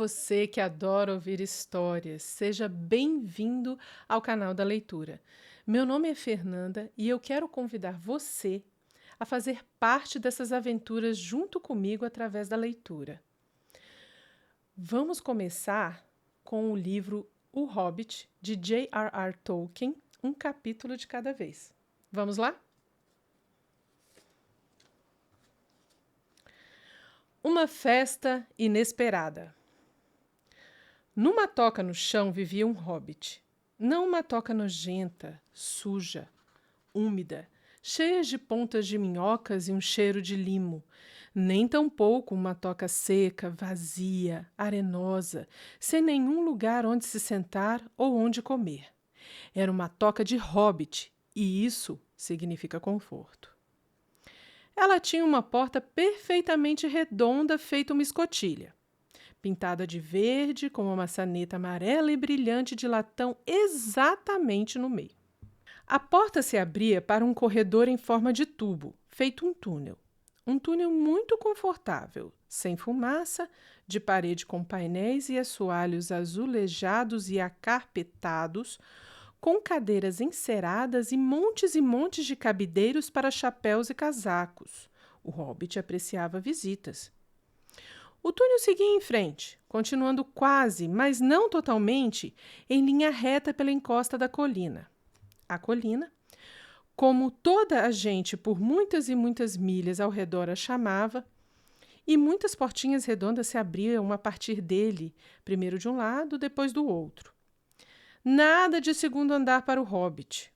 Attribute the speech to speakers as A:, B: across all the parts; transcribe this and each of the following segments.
A: você que adora ouvir histórias, seja bem-vindo ao canal da leitura. Meu nome é Fernanda e eu quero convidar você a fazer parte dessas aventuras junto comigo através da leitura. Vamos começar com o livro O Hobbit, de J.R.R. Tolkien, um capítulo de cada vez. Vamos lá? Uma festa inesperada. Numa toca no chão vivia um hobbit. Não uma toca nojenta, suja, úmida, cheia de pontas de minhocas e um cheiro de limo, nem tampouco uma toca seca, vazia, arenosa, sem nenhum lugar onde se sentar ou onde comer. Era uma toca de hobbit, e isso significa conforto. Ela tinha uma porta perfeitamente redonda, feita uma escotilha, pintada de verde, com uma maçaneta amarela e brilhante de latão exatamente no meio. A porta se abria para um corredor em forma de tubo, feito um túnel. Um túnel muito confortável, sem fumaça, de parede com painéis e assoalhos azulejados e acarpetados, com cadeiras enceradas e montes de cabideiros para chapéus e casacos. O hobbit apreciava visitas. O túnel seguia em frente, continuando quase, mas não totalmente, em linha reta pela encosta da colina. A colina, como toda a gente por muitas e muitas milhas ao redor a chamava, e muitas portinhas redondas se abriam a partir dele, primeiro de um lado, depois do outro. Nada de segundo andar para o hobbit.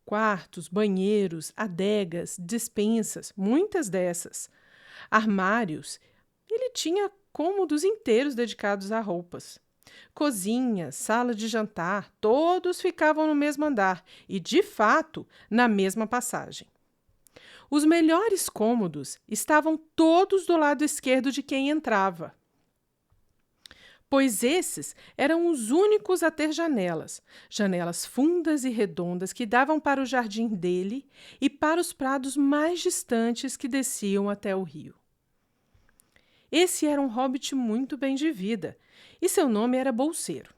A: Quartos, banheiros, adegas, despensas, muitas dessas, armários. Ele tinha cômodos inteiros dedicados a roupas. Cozinha, sala de jantar, todos ficavam no mesmo andar e, de fato, na mesma passagem. Os melhores cômodos estavam todos do lado esquerdo de quem entrava, pois esses eram os únicos a ter janelas fundas e redondas que davam para o jardim dele e para os prados mais distantes que desciam até o rio. Esse era um hobbit muito bem de vida, e seu nome era Bolseiro.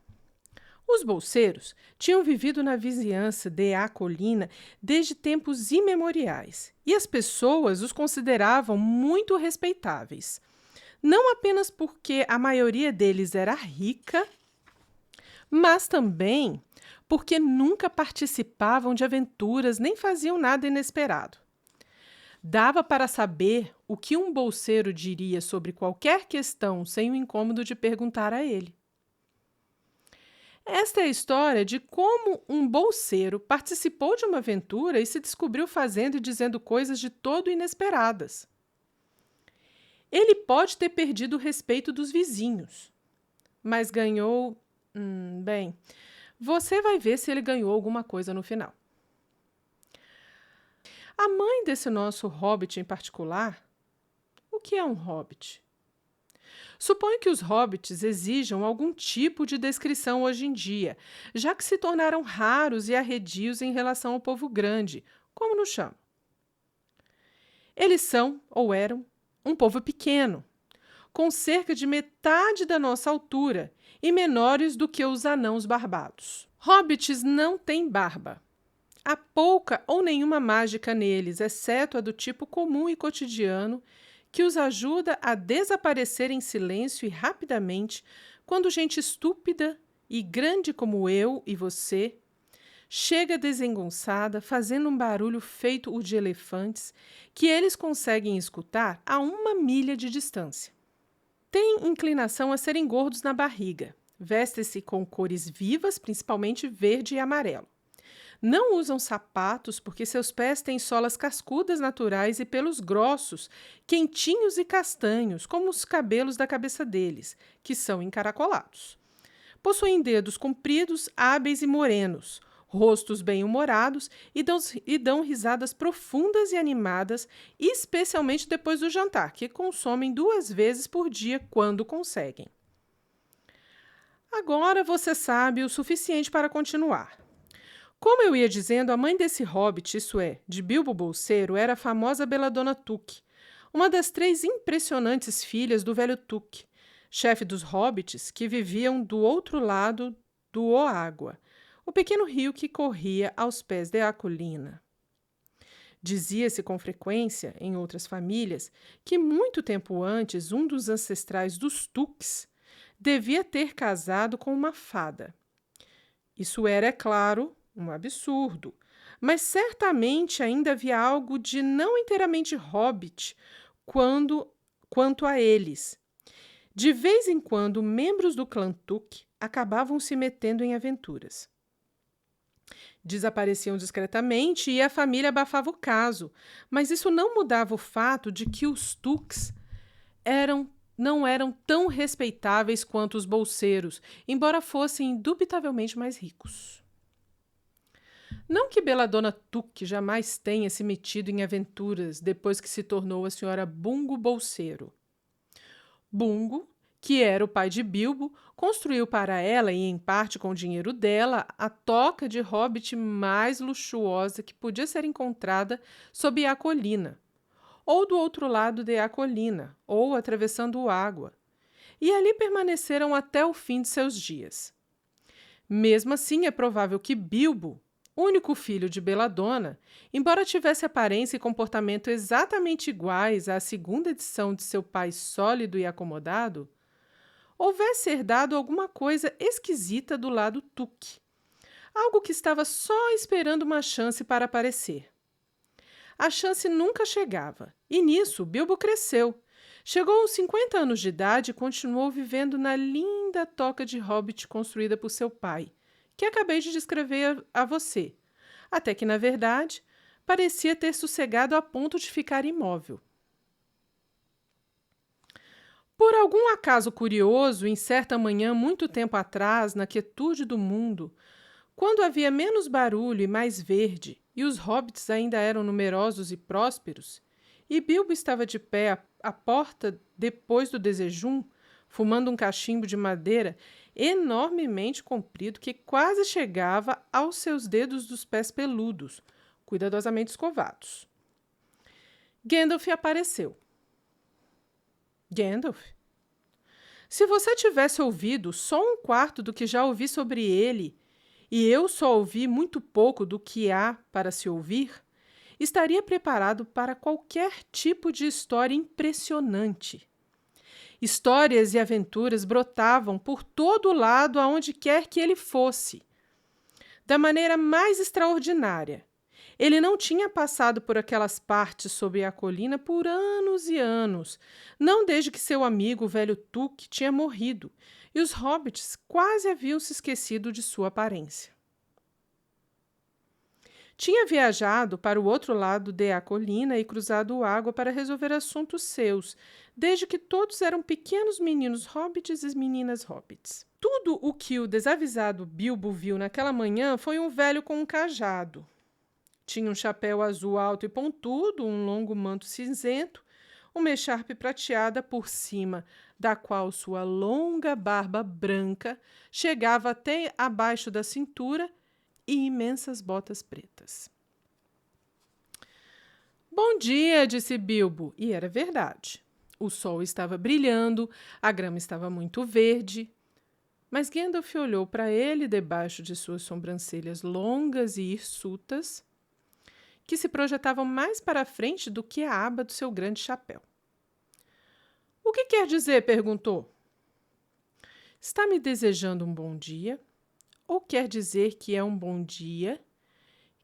A: Os bolseiros tinham vivido na vizinhança de A Colina desde tempos imemoriais, e as pessoas os consideravam muito respeitáveis. Não apenas porque a maioria deles era rica, mas também porque nunca participavam de aventuras nem faziam nada inesperado. Dava para saber o que um bolseiro diria sobre qualquer questão sem o incômodo de perguntar a ele. Esta é a história de como um bolseiro participou de uma aventura e se descobriu fazendo e dizendo coisas de todo inesperadas. Ele pode ter perdido o respeito dos vizinhos, mas ganhou... bem, você vai ver se ele ganhou alguma coisa no final. A mãe desse nosso hobbit em particular, o que é um hobbit? Suponho que os hobbits exijam algum tipo de descrição hoje em dia, já que se tornaram raros e arredios em relação ao povo grande, como nos chamam. Eles são, ou eram, um povo pequeno, com cerca de metade da nossa altura e menores do que os anãos barbados. Hobbits não têm barba. Há pouca ou nenhuma mágica neles, exceto a do tipo comum e cotidiano, que os ajuda a desaparecer em silêncio e rapidamente quando gente estúpida e grande como eu e você chega desengonçada, fazendo um barulho feito o de elefantes que eles conseguem escutar a 1 milha de distância. Têm inclinação a serem gordos na barriga, vestem-se com cores vivas, principalmente verde e amarelo. Não usam sapatos porque seus pés têm solas cascudas naturais e pelos grossos, quentinhos e castanhos, como os cabelos da cabeça deles, que são encaracolados. Possuem dedos compridos, hábeis e morenos, rostos bem-humorados e dão risadas profundas e animadas, especialmente depois do jantar, que consomem 2 vezes por dia quando conseguem. Agora você sabe o suficiente para continuar. Como eu ia dizendo, a mãe desse hobbit, isso é, de Bilbo Bolseiro, era a famosa Beladona Tuque, uma das 3 impressionantes filhas do velho Tuque, chefe dos hobbits que viviam do outro lado do Oágua, o pequeno rio que corria aos pés de Acolina. Dizia-se com frequência, em outras famílias, que muito tempo antes um dos ancestrais dos Tuques devia ter casado com uma fada. Isso era, é claro, um absurdo, mas certamente ainda havia algo de não inteiramente hobbit quanto a eles. De vez em quando, membros do clã Tuque acabavam se metendo em aventuras. Desapareciam discretamente e a família abafava o caso, mas isso não mudava o fato de que os Tuques não eram tão respeitáveis quanto os bolseiros, embora fossem indubitavelmente mais ricos. Não que Belladonna Tuque jamais tenha se metido em aventuras depois que se tornou a senhora Bungo Bolseiro. Bungo, que era o pai de Bilbo, construiu para ela, e em parte com o dinheiro dela, a toca de hobbit mais luxuosa que podia ser encontrada sob a colina, ou do outro lado de a colina, ou atravessando o água, e ali permaneceram até o fim de seus dias. Mesmo assim, é provável que Bilbo, único filho de Belladonna, embora tivesse aparência e comportamento exatamente iguais à segunda edição de seu pai sólido e acomodado, houvesse herdado alguma coisa esquisita do lado Tuque, algo que estava só esperando uma chance para aparecer. A chance nunca chegava, e nisso Bilbo cresceu. Chegou aos 50 anos de idade e continuou vivendo na linda toca de hobbit construída por seu pai, que acabei de descrever a você, até que, na verdade, parecia ter sossegado a ponto de ficar imóvel. Por algum acaso curioso, em certa manhã muito tempo atrás, na quietude do mundo, quando havia menos barulho e mais verde, e os hobbits ainda eram numerosos e prósperos, e Bilbo estava de pé à porta depois do desejum, fumando um cachimbo de madeira enormemente comprido que quase chegava aos seus dedos dos pés peludos, cuidadosamente escovados. Gandalf apareceu. Gandalf? Se você tivesse ouvido só um quarto do que já ouvi sobre ele, e eu só ouvi muito pouco do que há para se ouvir, estaria preparado para qualquer tipo de história impressionante. Histórias e aventuras brotavam por todo lado aonde quer que ele fosse, da maneira mais extraordinária. Ele não tinha passado por aquelas partes sob a colina por anos e anos, não desde que seu amigo, o velho Tuque, tinha morrido, e os hobbits quase haviam se esquecido de sua aparência. Tinha viajado para o outro lado de a colina e cruzado a água para resolver assuntos seus, desde que todos eram pequenos meninos hobbits e meninas hobbits. Tudo o que o desavisado Bilbo viu naquela manhã foi um velho com um cajado. Tinha um chapéu azul alto e pontudo, um longo manto cinzento, uma echarpe prateada por cima, da qual sua longa barba branca chegava até abaixo da cintura, e imensas botas pretas. Bom dia, disse Bilbo, e era verdade. O sol estava brilhando, a grama estava muito verde, mas Gandalf olhou para ele debaixo de suas sobrancelhas longas e hirsutas, que se projetavam mais para a frente do que a aba do seu grande chapéu. O que quer dizer? Perguntou. Está me desejando um bom dia? Ou quer dizer que é um bom dia,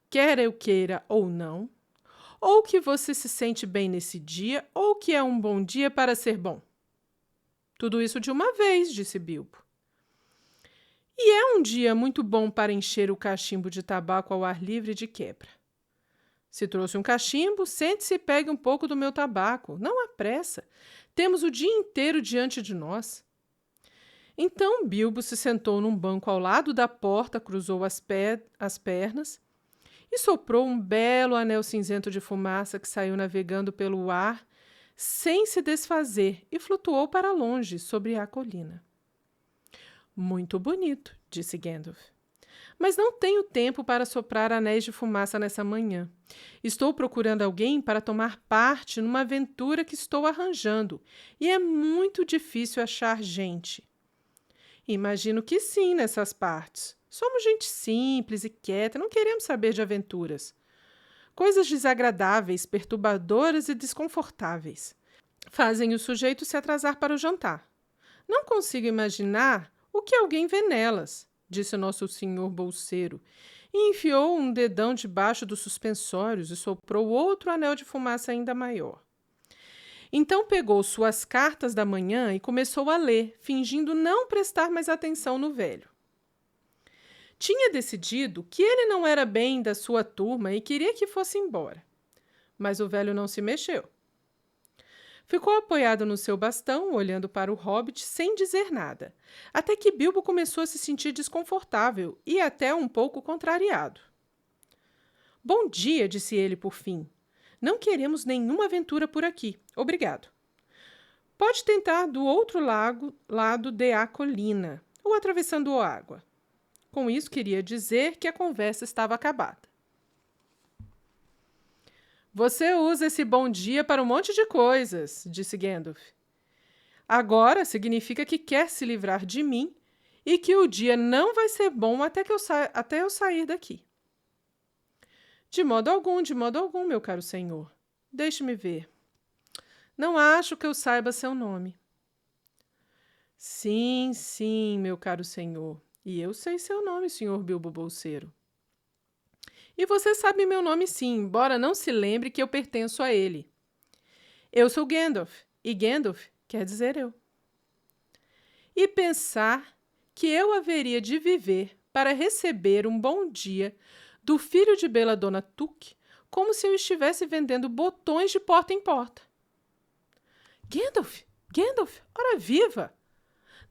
A: quer eu queira ou não, ou que você se sente bem nesse dia, ou que é um bom dia para ser bom? Tudo isso de uma vez, disse Bilbo. E é um dia muito bom para encher o cachimbo de tabaco ao ar livre de quebra. Se trouxe um cachimbo, sente-se e pegue um pouco do meu tabaco. Não há pressa. Temos o dia inteiro diante de nós. Então Bilbo se sentou num banco ao lado da porta, cruzou as pernas e soprou um belo anel cinzento de fumaça que saiu navegando pelo ar sem se desfazer e flutuou para longe sobre a colina. Muito bonito, disse Gandalf. Mas não tenho tempo para soprar anéis de fumaça nessa manhã. Estou procurando alguém para tomar parte numa aventura que estou arranjando, e é muito difícil achar gente. Imagino que sim, nessas partes. Somos gente simples e quieta, não queremos saber de aventuras. Coisas desagradáveis, perturbadoras e desconfortáveis fazem o sujeito se atrasar para o jantar. Não consigo imaginar o que alguém vê nelas, disse o nosso senhor bolseiro, e enfiou um dedão debaixo dos suspensórios e soprou outro anel de fumaça ainda maior. Então pegou suas cartas da manhã e começou a ler, fingindo não prestar mais atenção no velho. Tinha decidido que ele não era bem da sua turma e queria que fosse embora. Mas o velho não se mexeu. Ficou apoiado no seu bastão, olhando para o hobbit sem dizer nada, até que Bilbo começou a se sentir desconfortável e até um pouco contrariado. Bom dia, disse ele por fim. Não queremos nenhuma aventura por aqui. Obrigado. Pode tentar do outro lado de a colina, ou atravessando a água. Com isso, queria dizer que a conversa estava acabada. Você usa esse bom dia para um monte de coisas, disse Gandalf. Agora significa que quer se livrar de mim e que o dia não vai ser bom até eu sair daqui. De modo algum, meu caro senhor. Deixe-me ver. Não acho que eu saiba seu nome. Sim, meu caro senhor. E eu sei seu nome, senhor Bilbo Bolseiro. E você sabe meu nome sim, embora não se lembre que eu pertenço a ele. Eu sou Gandalf, e Gandalf quer dizer eu. E pensar que eu haveria de viver para receber um bom dia do filho de Belladonna Took, como se eu estivesse vendendo botões de porta em porta. Gandalf, ora viva!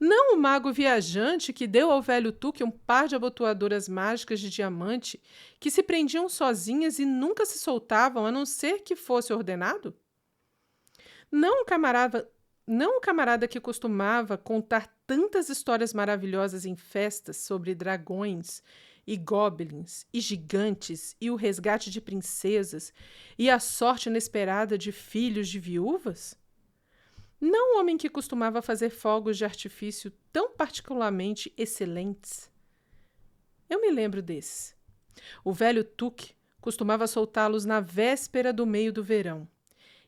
A: Não o mago viajante que deu ao velho Tuque um par de abotoadoras mágicas de diamante que se prendiam sozinhas e nunca se soltavam a não ser que fosse ordenado? Não o camarada que costumava contar tantas histórias maravilhosas em festas sobre dragões e goblins e gigantes e o resgate de princesas e a sorte inesperada de filhos de viúvas? Não o homem que costumava fazer fogos de artifício tão particularmente excelentes. Eu me lembro desses. O velho Tuque costumava soltá-los na véspera do meio do verão.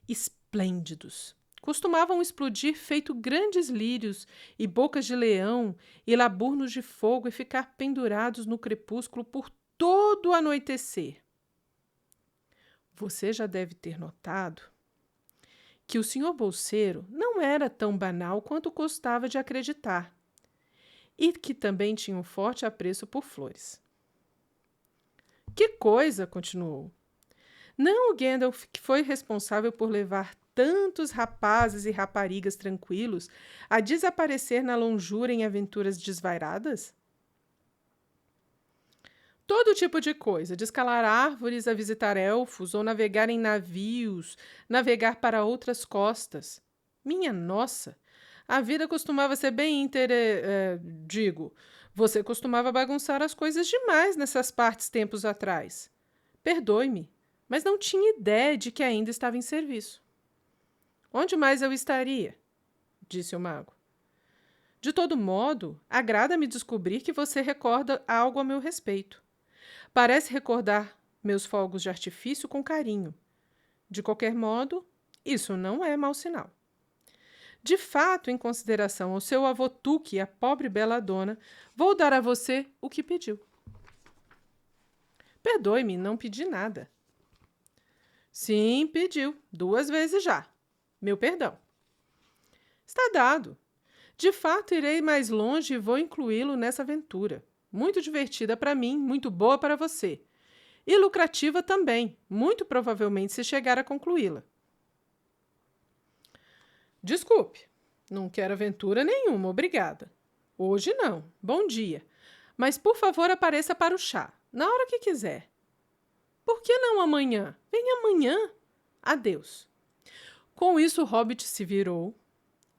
A: Esplêndidos. Costumavam explodir feito grandes lírios e bocas de leão e laburnos de fogo e ficar pendurados no crepúsculo por todo o anoitecer. Você já deve ter notado que o senhor bolseiro não era tão banal quanto gostava de acreditar, e que também tinha um forte apreço por flores. Que coisa, continuou. Não o Gandalf que foi responsável por levar tantos rapazes e raparigas tranquilos a desaparecer na longura em aventuras desvairadas? Todo tipo de coisa, de escalar árvores a visitar elfos ou navegar em navios, navegar para outras costas. Minha nossa, a vida costumava ser bem você costumava bagunçar as coisas demais nessas partes tempos atrás. Perdoe-me, mas não tinha ideia de que ainda estava em serviço. Onde mais eu estaria? Disse o mago. De todo modo, agrada-me descobrir que você recorda algo a meu respeito. Parece recordar meus fogos de artifício com carinho. De qualquer modo, isso não é mau sinal. De fato, em consideração ao seu avô Tuque e à pobre Belladonna, vou dar a você o que pediu. Perdoe-me, não pedi nada. Sim, pediu, 2 vezes já. Meu perdão. Está dado. De fato, irei mais longe e vou incluí-lo nessa aventura. Muito divertida para mim, muito boa para você. E lucrativa também, muito provavelmente se chegar a concluí-la. Desculpe, não quero aventura nenhuma, obrigada. Hoje não, bom dia. Mas por favor apareça para o chá, na hora que quiser. Por que não amanhã? Venha amanhã. Adeus. Com isso o hobbit se virou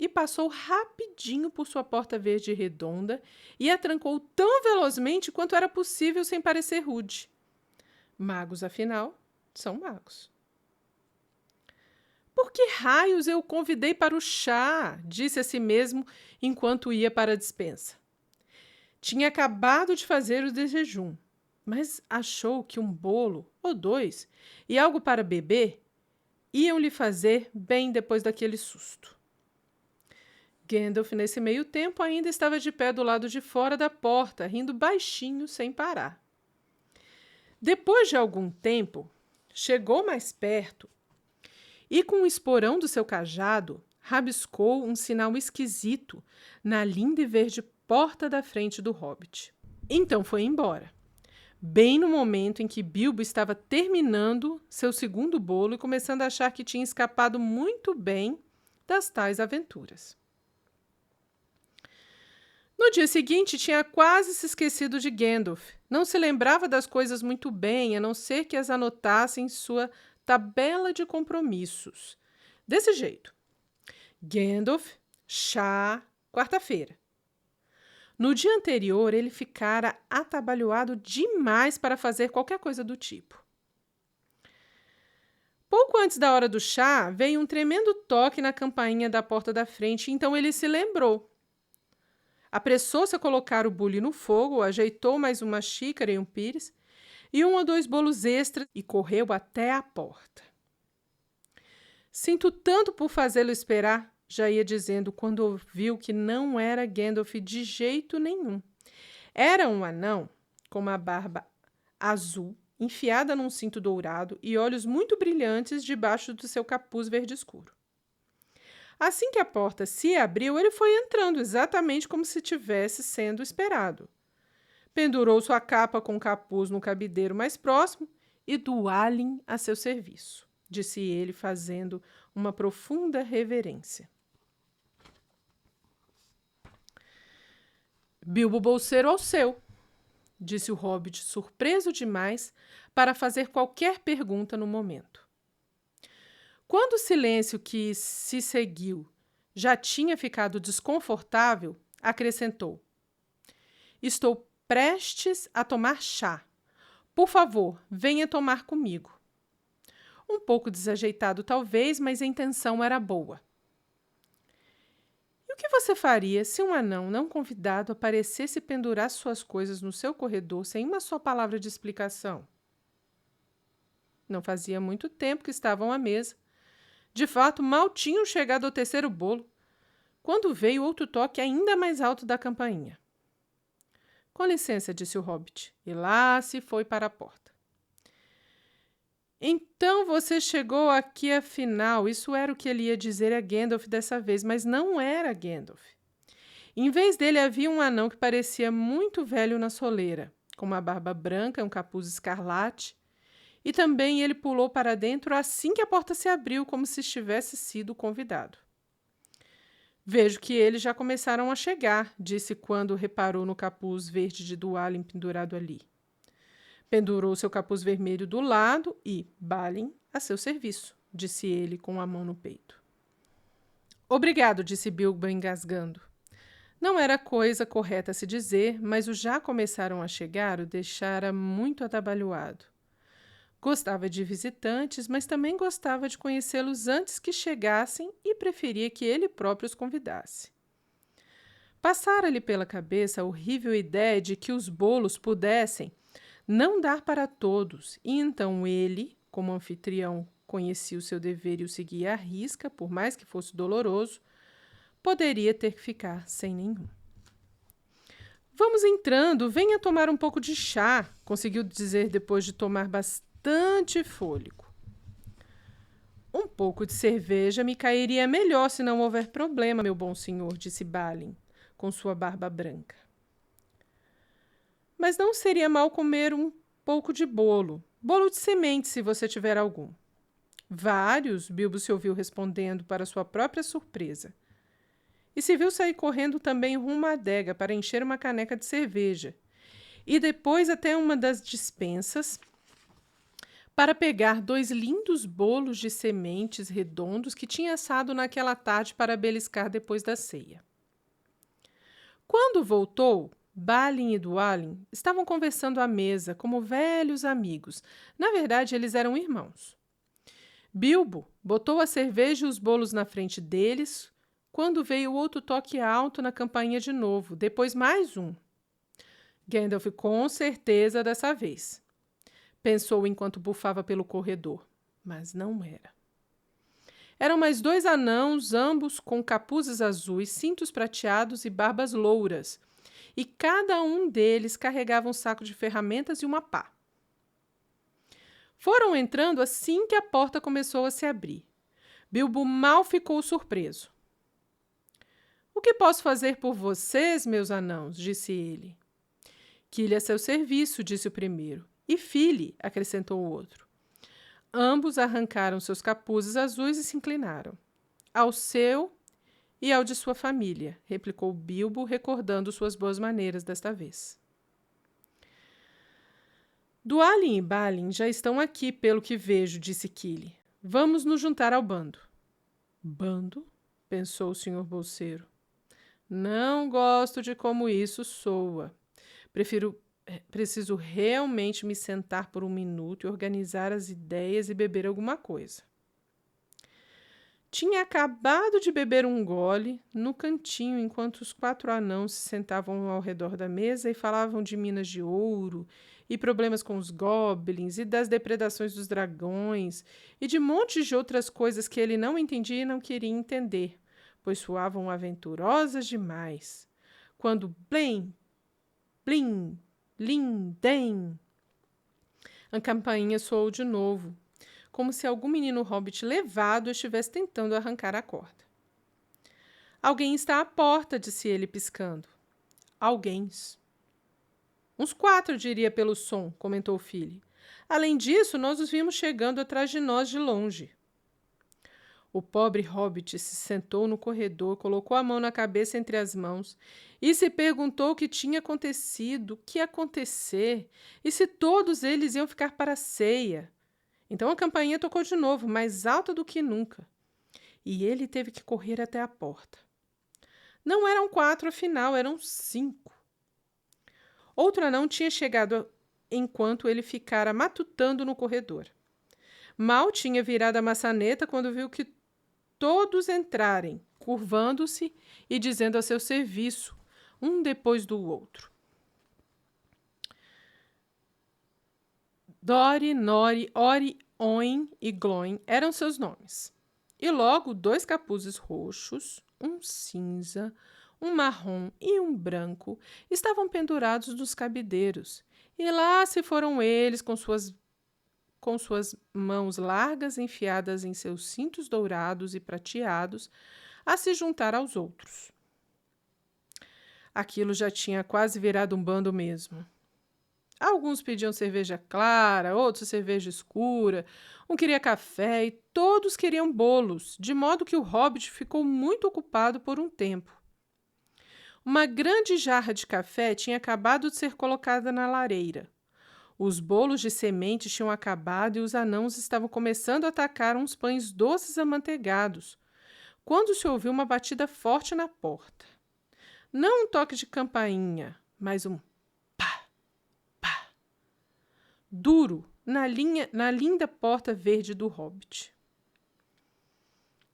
A: e passou rapidinho por sua porta verde redonda e a trancou tão velozmente quanto era possível sem parecer rude. Magos, afinal, são magos. Por que raios eu o convidei para o chá? Disse a si mesmo enquanto ia para a despensa. Tinha acabado de fazer o de jejum, mas achou que um bolo ou 2 e algo para beber iam lhe fazer bem depois daquele susto. Gandalf, nesse meio tempo, ainda estava de pé do lado de fora da porta, rindo baixinho sem parar. Depois de algum tempo, chegou mais perto e, com o esporão do seu cajado, rabiscou um sinal esquisito na linda e verde porta da frente do hobbit. Então foi embora, bem no momento em que Bilbo estava terminando seu segundo bolo e começando a achar que tinha escapado muito bem das tais aventuras. No dia seguinte, tinha quase se esquecido de Gandalf. Não se lembrava das coisas muito bem, a não ser que as anotasse em sua tabela de compromissos. Desse jeito: Gandalf, chá, quarta-feira. No dia anterior, ele ficara atabalhoado demais para fazer qualquer coisa do tipo. Pouco antes da hora do chá, veio um tremendo toque na campainha da porta da frente, então ele se lembrou. Apressou-se a colocar o bule no fogo, ajeitou mais uma xícara e um pires, e 1 ou 2 bolos extras, e correu até a porta. Sinto tanto por fazê-lo esperar, já ia dizendo quando viu que não era Gandalf de jeito nenhum. Era um anão com uma barba azul, enfiada num cinto dourado e olhos muito brilhantes debaixo do seu capuz verde escuro. Assim que a porta se abriu, ele foi entrando exatamente como se tivesse sendo esperado. Pendurou sua capa com capuz no cabideiro mais próximo e Dualin a seu serviço, disse ele, fazendo uma profunda reverência. Bilbo Bolseiro ao seu, disse o hobbit, surpreso demais para fazer qualquer pergunta no momento. Quando o silêncio que se seguiu já tinha ficado desconfortável, acrescentou: Estou prestes a tomar chá. Por favor, venha tomar comigo. Um pouco desajeitado, talvez, mas a intenção era boa. E o que você faria se um anão não convidado aparecesse e pendurasse suas coisas no seu corredor sem uma só palavra de explicação? Não fazia muito tempo que estavam à mesa. De fato, mal tinham chegado ao terceiro bolo, quando veio outro toque ainda mais alto da campainha. Com licença, disse o hobbit, e lá se foi para a porta. Então você chegou aqui afinal. Isso era o que ele ia dizer a Gandalf dessa vez, mas não era Gandalf. Em vez dele havia um anão que parecia muito velho na soleira, com uma barba branca e um capuz escarlate, e também ele pulou para dentro assim que a porta se abriu, como se tivesse sido convidado. Vejo que eles já começaram a chegar, disse quando reparou no capuz verde de Dualin pendurado ali. Pendurou seu capuz vermelho do lado e, Balin, a seu serviço, disse ele com a mão no peito. Obrigado, disse Bilbo engasgando. Não era coisa correta a se dizer, mas os já começaram a chegar o deixara muito atabalhoado. Gostava de visitantes, mas também gostava de conhecê-los antes que chegassem e preferia que ele próprio os convidasse. Passara-lhe pela cabeça a horrível ideia de que os bolos pudessem não dar para todos, e então ele, como anfitrião, conhecia o seu dever e o seguia à risca, por mais que fosse doloroso, poderia ter que ficar sem nenhum. Vamos entrando, venha tomar um pouco de chá, conseguiu dizer depois de tomar bastante fôlego. Um pouco de cerveja me cairia melhor se não houver problema, meu bom senhor, disse Balin, com sua barba branca. Mas não seria mal comer um pouco de bolo de semente, se você tiver algum. Vários, Bilbo se ouviu respondendo para sua própria surpresa. E se viu sair correndo também rumo à adega para encher uma caneca de cerveja, e depois até uma das despensas para pegar 2 lindos bolos de sementes redondos que tinha assado naquela tarde para beliscar depois da ceia. Quando voltou, Balin e Dwalin estavam conversando à mesa como velhos amigos. Na verdade, eles eram irmãos. Bilbo botou a cerveja e os bolos na frente deles, quando veio outro toque alto na campainha de novo, depois mais um. Gandalf com certeza dessa vez. Pensou enquanto bufava pelo corredor, mas não era. Eram mais 2 anãos, ambos com capuzes azuis, cintos prateados e barbas louras, e cada um deles carregava um saco de ferramentas e uma pá. Foram entrando assim que a porta começou a se abrir. Bilbo mal ficou surpreso. "O que posso fazer por vocês, meus anãos?" disse ele. "Kili a seu serviço", disse o primeiro. "E Fili", acrescentou o outro. Ambos arrancaram seus capuzes azuis e se inclinaram. "Ao seu e ao de sua família", replicou Bilbo, recordando suas boas maneiras desta vez. "Dwalin e Balin já estão aqui, pelo que vejo", disse Kili. "Vamos nos juntar ao bando." "Bando?", pensou o Sr. Bolseiro. "Não gosto de como isso soa. Preciso realmente me sentar por um minuto e organizar as ideias e beber alguma coisa." Tinha acabado de beber um gole no cantinho enquanto os 4 anãos se sentavam ao redor da mesa e falavam de minas de ouro e problemas com os goblins e das depredações dos dragões e de montes de outras coisas que ele não entendia e não queria entender, pois soavam aventurosas demais. Quando blim, blim, Lindem! A campainha soou de novo, como se algum menino hobbit levado estivesse tentando arrancar a corda. "Alguém está à porta", disse ele, piscando. "Alguéms." "Uns 4, diria pelo som", comentou Fili. "Além disso, nós os vimos chegando atrás de nós de longe." O pobre hobbit se sentou no corredor, colocou a mão na cabeça entre as mãos e se perguntou o que tinha acontecido, o que ia acontecer e se todos eles iam ficar para a ceia. Então a campainha tocou de novo, mais alta do que nunca, e ele teve que correr até a porta. Não eram 4, afinal, eram 5. Outro anão tinha chegado enquanto ele ficara matutando no corredor. Mal tinha virado a maçaneta quando viu que todos entrarem, curvando-se e dizendo a seu serviço, um depois do outro: Dori, Nori, Ori, Oin e Glóin eram seus nomes. E logo 2 capuzes roxos, um cinza, um marrom e um branco estavam pendurados nos cabideiros, e lá se foram eles com suas mãos largas enfiadas em seus cintos dourados e prateados, a se juntar aos outros. Aquilo já tinha quase virado um bando mesmo. Alguns pediam cerveja clara, outros cerveja escura, um queria café e todos queriam bolos, de modo que o hobbit ficou muito ocupado por um tempo. Uma grande jarra de café tinha acabado de ser colocada na lareira. Os bolos de semente tinham acabado e os anãos estavam começando a atacar uns pães doces amanteigados, quando se ouviu uma batida forte na porta. Não um toque de campainha, mas um pá, pá, duro na linda porta verde do hobbit.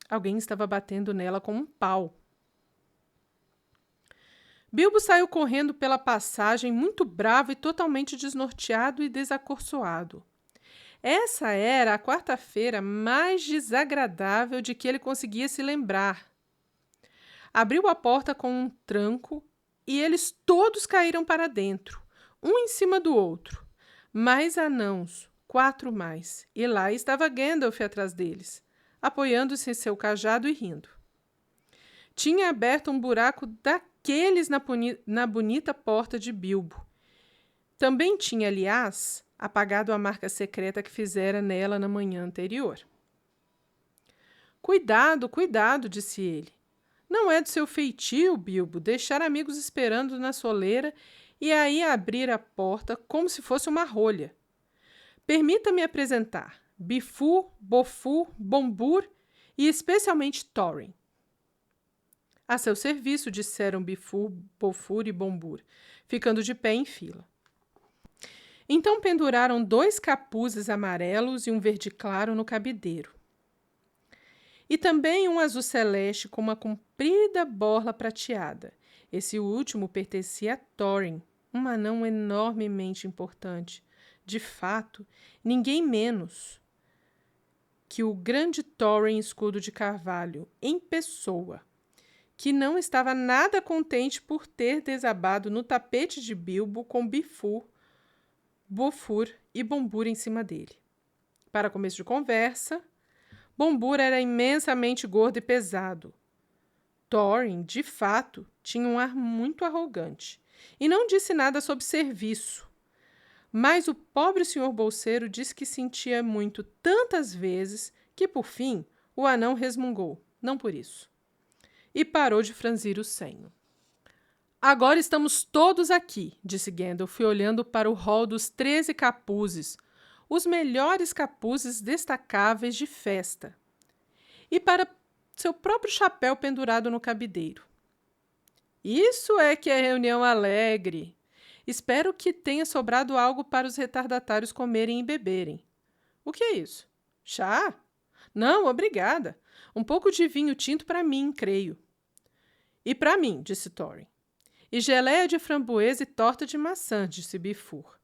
A: Alguém estava batendo nela com um pau. Bilbo saiu correndo pela passagem, muito bravo e totalmente desnorteado e desacorçoado. Essa era a quarta-feira mais desagradável de que ele conseguia se lembrar. Abriu a porta com um tranco e eles todos caíram para dentro, um em cima do outro. Mais anãos, 4 mais, e lá estava Gandalf atrás deles, apoiando-se em seu cajado e rindo. Tinha aberto um buraco daqueles na bonita porta de Bilbo. Também tinha, aliás, apagado a marca secreta que fizera nela na manhã anterior. Cuidado, cuidado, disse ele. Não é do seu feitio, Bilbo, deixar amigos esperando na soleira e aí abrir a porta como se fosse uma rolha. Permita-me apresentar Bifur, Bofur, Bombur e especialmente Thorin. A seu serviço, disseram Bifur, Bofur e Bombur, ficando de pé em fila. Então penduraram 2 capuzes amarelos e um verde claro no cabideiro. E também um azul celeste com uma comprida borla prateada. Esse último pertencia a Thorin, um anão enormemente importante. De fato, ninguém menos que o grande Thorin Escudo de Carvalho, em pessoa, que não estava nada contente por ter desabado no tapete de Bilbo com Bifur, Bofur e Bombur em cima dele. Para começo de conversa, Bombur era imensamente gordo e pesado. Thorin, de fato, tinha um ar muito arrogante e não disse nada sobre serviço. Mas o pobre senhor bolseiro disse que sentia muito tantas vezes que, por fim, o anão resmungou, não por isso. E parou de franzir o senho. Agora estamos todos aqui, disse Gandalf, olhando para o hall dos 13 capuzes, os melhores capuzes destacáveis de festa, e para seu próprio chapéu pendurado no cabideiro. Isso é que é reunião alegre. Espero que tenha sobrado algo para os retardatários comerem e beberem. O que é isso? Chá? Não, obrigada. Um pouco de vinho tinto para mim, creio. E para mim, disse Thorin. E geleia de framboesa e torta de maçã, disse Bifur.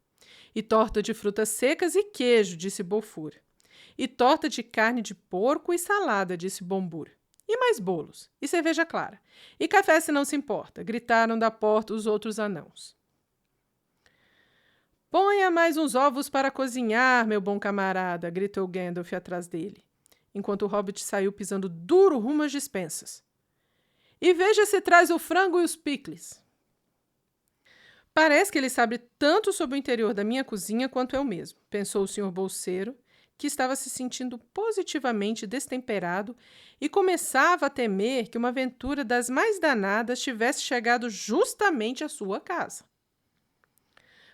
A: E torta de frutas secas e queijo, disse Bofur. E torta de carne de porco e salada, disse Bombur. E mais bolos, e cerveja clara. E café se não se importa, gritaram da porta os outros anãos. Ponha mais uns ovos para cozinhar, meu bom camarada, gritou Gandalf atrás dele, enquanto o hobbit saiu pisando duro rumo às despensas. E veja se traz o frango e os picles. Parece que ele sabe tanto sobre o interior da minha cozinha quanto eu mesmo, pensou o senhor bolseiro, que estava se sentindo positivamente destemperado e começava a temer que uma aventura das mais danadas tivesse chegado justamente à sua casa.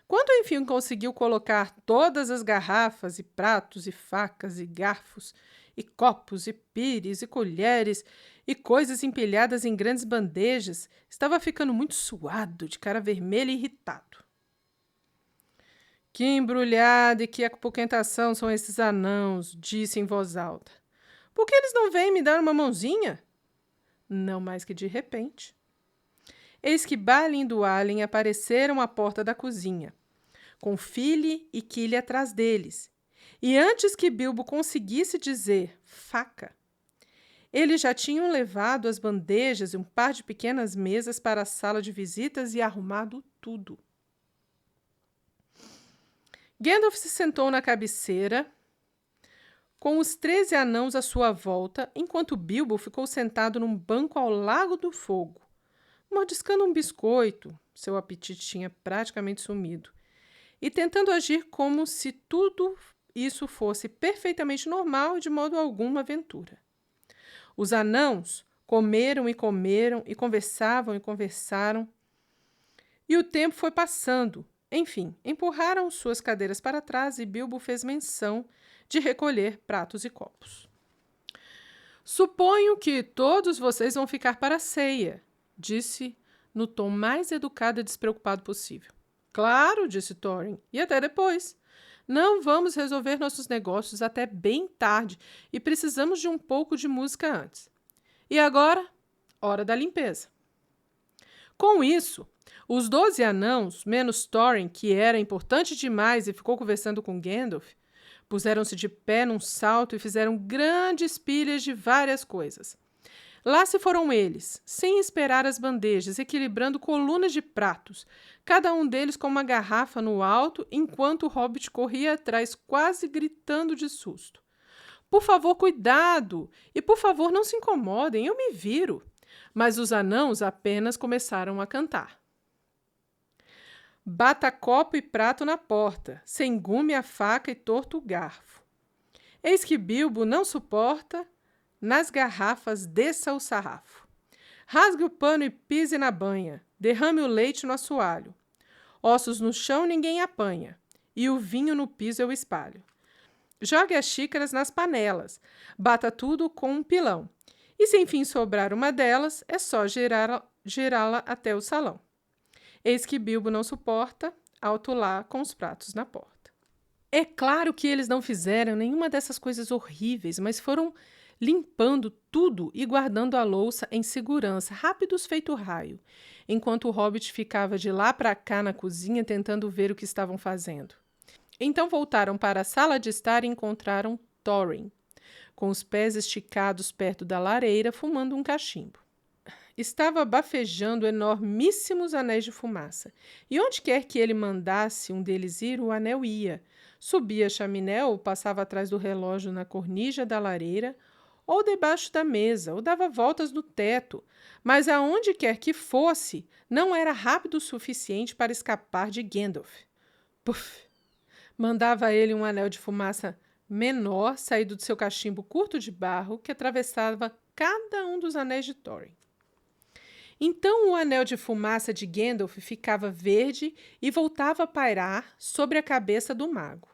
A: Quando enfim conseguiu colocar todas as garrafas e pratos e facas e garfos e copos e pires e colheres e coisas empilhadas em grandes bandejas, estava ficando muito suado, de cara vermelha e irritado. Que embrulhada e que apoquentação são esses anãos, disse em voz alta. Por que eles não vêm me dar uma mãozinha? Não mais que de repente. Eis que Balin e Dwalin apareceram à porta da cozinha, com Fili e Kili atrás deles. E antes que Bilbo conseguisse dizer faca, eles já tinham levado as bandejas e um par de pequenas mesas para a sala de visitas e arrumado tudo. Gandalf se sentou na cabeceira, com os 13 anãos à sua volta, enquanto Bilbo ficou sentado num banco ao lado do fogo, mordiscando um biscoito, seu apetite tinha praticamente sumido, e tentando agir como se tudo isso fosse perfeitamente normal e de modo algum uma aventura. Os anãos comeram e conversavam e conversaram, e o tempo foi passando. Enfim, empurraram suas cadeiras para trás e Bilbo fez menção de recolher pratos e copos. Suponho que todos vocês vão ficar para a ceia, disse no tom mais educado e despreocupado possível. Claro, disse Thorin, e até depois. Não vamos resolver nossos negócios até bem tarde e precisamos de um pouco de música antes. E agora, hora da limpeza. Com isso, os 12 anãos, menos Thorin, que era importante demais e ficou conversando com Gandalf, puseram-se de pé num salto e fizeram grandes pilhas de várias coisas. Lá se foram eles, sem esperar as bandejas, equilibrando colunas de pratos, cada um deles com uma garrafa no alto, enquanto o hobbit corria atrás, quase gritando de susto. Por favor, cuidado! E por favor, não se incomodem, eu me viro. Mas os anãos apenas começaram a cantar. Bata copo e prato na porta, sem gume a faca e torto o garfo. Eis que Bilbo não suporta, nas garrafas desça o sarrafo. Rasgue o pano e pise na banha, derrame o leite no assoalho. Ossos no chão ninguém apanha, e o vinho no piso eu espalho. Jogue as xícaras nas panelas, bata tudo com um pilão. E se enfim sobrar uma delas, é só girá-la até o salão. Eis que Bilbo não suporta, alto lá com os pratos na porta. É claro que eles não fizeram nenhuma dessas coisas horríveis, mas foram limpando tudo e guardando a louça em segurança, rápidos feito raio, enquanto o hobbit ficava de lá para cá na cozinha tentando ver o que estavam fazendo. Então voltaram para a sala de estar e encontraram Thorin, com os pés esticados perto da lareira, fumando um cachimbo. Estava bafejando enormíssimos anéis de fumaça, e onde quer que ele mandasse um deles ir, o anel ia. Subia a chaminé ou passava atrás do relógio na cornija da lareira, ou debaixo da mesa, ou dava voltas no teto, mas aonde quer que fosse, não era rápido o suficiente para escapar de Gandalf. Puf! Mandava ele um anel de fumaça menor saído do seu cachimbo curto de barro que atravessava cada um dos anéis de Thorin. Então o anel de fumaça de Gandalf ficava verde e voltava a pairar sobre a cabeça do mago.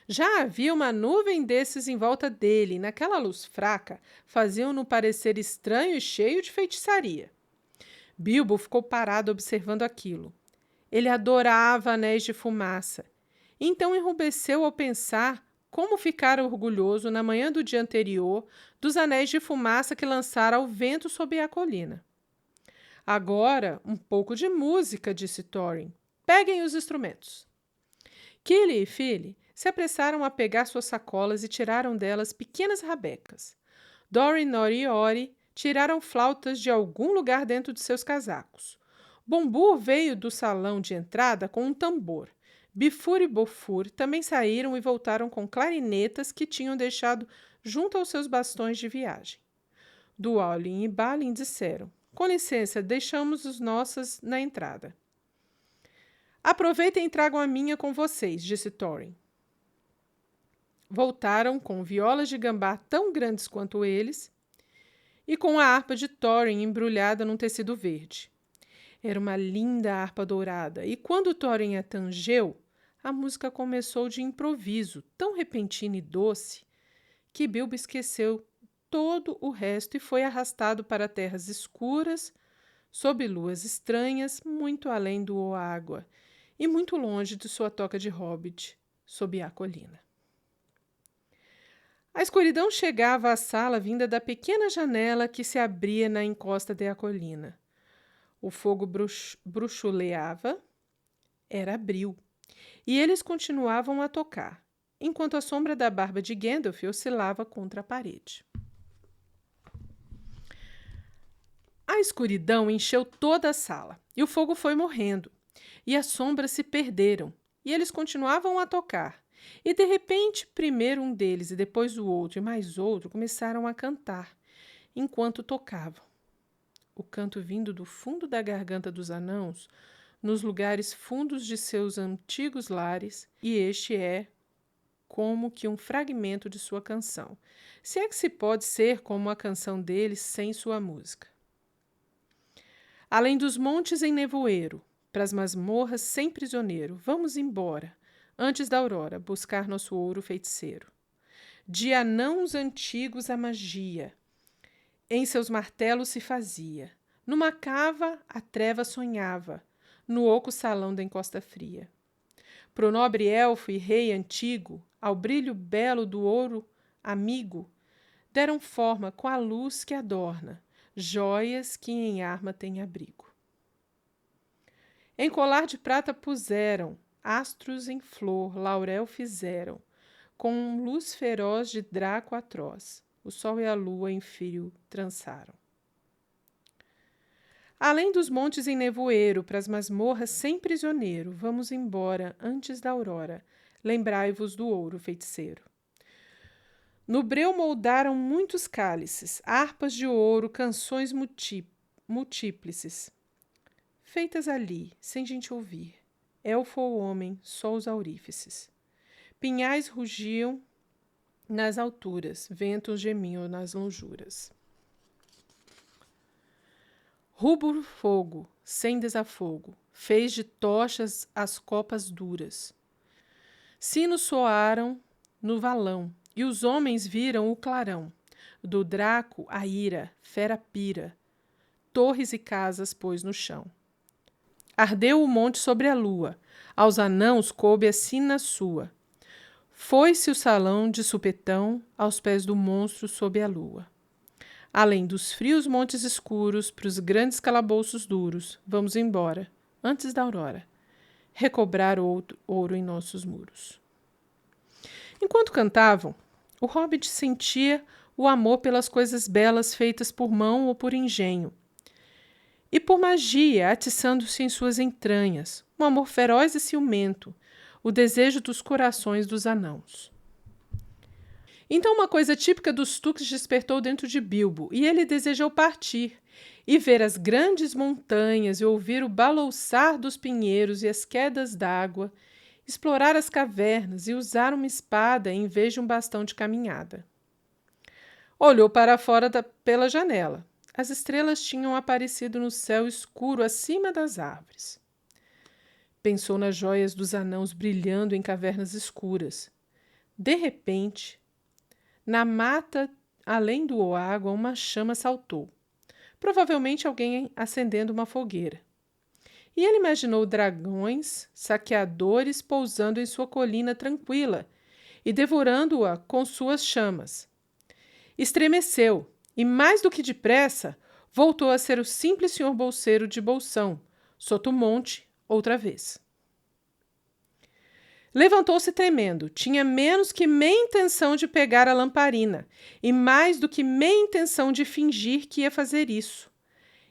A: Já havia uma nuvem desses em volta dele, e naquela luz fraca faziam-no parecer estranho e cheio de feitiçaria. Bilbo ficou parado observando aquilo. Ele adorava anéis de fumaça. Então enrubesceu ao pensar como ficara orgulhoso na manhã do dia anterior dos anéis de fumaça que lançara ao vento sob a colina. Agora, um pouco de música, disse Thorin. Peguem os instrumentos. Kili e Fili se apressaram a pegar suas sacolas e tiraram delas pequenas rabecas. Dori, Nori e Ori tiraram flautas de algum lugar dentro de seus casacos. Bombur veio do salão de entrada com um tambor. Bifur e Bofur também saíram e voltaram com clarinetas que tinham deixado junto aos seus bastões de viagem. Duolin e Balin disseram: com licença, deixamos os nossas na entrada. Aproveitem e tragam a minha com vocês, disse Thorin. Voltaram com violas de gambá tão grandes quanto eles e com a harpa de Thorin embrulhada num tecido verde. Era uma linda harpa dourada, e quando Thorin a tangeu, a música começou de improviso, tão repentina e doce, que Bilbo esqueceu todo o resto e foi arrastado para terras escuras, sob luas estranhas, muito além do água e muito longe de sua toca de hobbit, sob a colina. A escuridão chegava à sala vinda da pequena janela que se abria na encosta da colina. O fogo bruxuleava, era abril, e eles continuavam a tocar, enquanto a sombra da barba de Gandalf oscilava contra a parede. A escuridão encheu toda a sala, e o fogo foi morrendo, e as sombras se perderam, e eles continuavam a tocar. E, de repente, primeiro um deles e depois o outro e mais outro começaram a cantar, enquanto tocavam. O canto vindo do fundo da garganta dos anãos, nos lugares fundos de seus antigos lares, e este é como que um fragmento de sua canção, se é que se pode ser como a canção deles sem sua música. Além dos montes em nevoeiro, pras masmorras sem prisioneiro, vamos embora, antes da aurora, buscar nosso ouro feiticeiro. De anãos antigos a magia, em seus martelos se fazia. Numa cava a treva sonhava, no oco salão da encosta fria. Pro nobre elfo e rei antigo, ao brilho belo do ouro amigo, deram forma com a luz que adorna, joias que em arma têm abrigo. Em colar de prata puseram, astros em flor, laurel fizeram, com luz feroz de Draco atroz, o sol e a lua em fio trançaram. Além dos montes em nevoeiro, pras masmorras sem prisioneiro, vamos embora antes da aurora, lembrai-vos do ouro feiticeiro. No breu moldaram muitos cálices, harpas de ouro, canções múltiplices, feitas ali, sem gente ouvir, elfo ou homem, só os aurífices. Pinhais rugiam nas alturas, ventos gemiam nas lonjuras. Rubro fogo, sem desafogo, fez de tochas as copas duras. Sinos soaram no valão, e os homens viram o clarão. Do Draco a ira, fera pira, torres e casas pôs no chão. Ardeu o monte sobre a lua, aos anãos coube a sina sua. Foi-se o salão de supetão aos pés do monstro sob a lua. Além dos frios montes escuros, pros grandes calabouços duros, vamos embora, antes da aurora, recobrar ouro em nossos muros. Enquanto cantavam, o hobbit sentia o amor pelas coisas belas feitas por mão ou por engenho, e por magia atiçando-se em suas entranhas, um amor feroz e ciumento, o desejo dos corações dos anãos. Então uma coisa típica dos Tuques despertou dentro de Bilbo, e ele desejou partir, e ver as grandes montanhas, e ouvir o balouçar dos pinheiros e as quedas d'água, explorar as cavernas e usar uma espada em vez de um bastão de caminhada. Olhou para fora pela janela. As estrelas tinham aparecido no céu escuro acima das árvores. Pensou nas joias dos anãos brilhando em cavernas escuras. De repente, na mata, além do oágua, uma chama saltou. Provavelmente alguém acendendo uma fogueira. E ele imaginou dragões, saqueadores pousando em sua colina tranquila e devorando-a com suas chamas. Estremeceu e, mais do que depressa, voltou a ser o simples senhor bolseiro de Bolsão, Sotomonte, outra vez. Levantou-se tremendo. Tinha menos que meia intenção de pegar a lamparina e mais do que meia intenção de fingir que ia fazer isso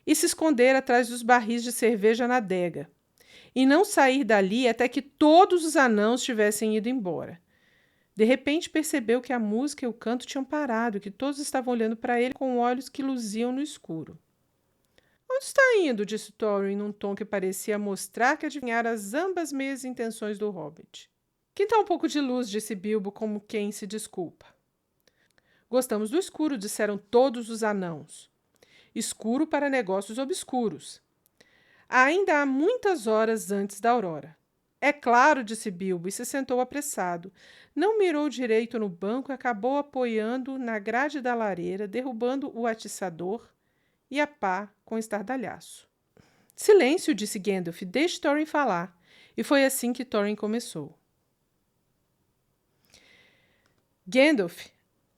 A: e se esconder atrás dos barris de cerveja na adega e não sair dali até que todos os anãos tivessem ido embora. De repente percebeu que a música e o canto tinham parado e que todos estavam olhando para ele com olhos que luziam no escuro. Onde está indo? Disse Thorin num tom que parecia mostrar que adivinhara as ambas meias intenções do hobbit. Quinta um pouco de luz, disse Bilbo como quem se desculpa. Gostamos do escuro, disseram todos os anãos. Escuro para negócios obscuros. Ainda há muitas horas antes da aurora. É claro, disse Bilbo, e se sentou apressado. Não mirou direito no banco e acabou apoiando na grade da lareira, derrubando o atiçador e a pá com estardalhaço. Silêncio, disse Gandalf, deixe Thorin falar. E foi assim que Thorin começou. Gandalf,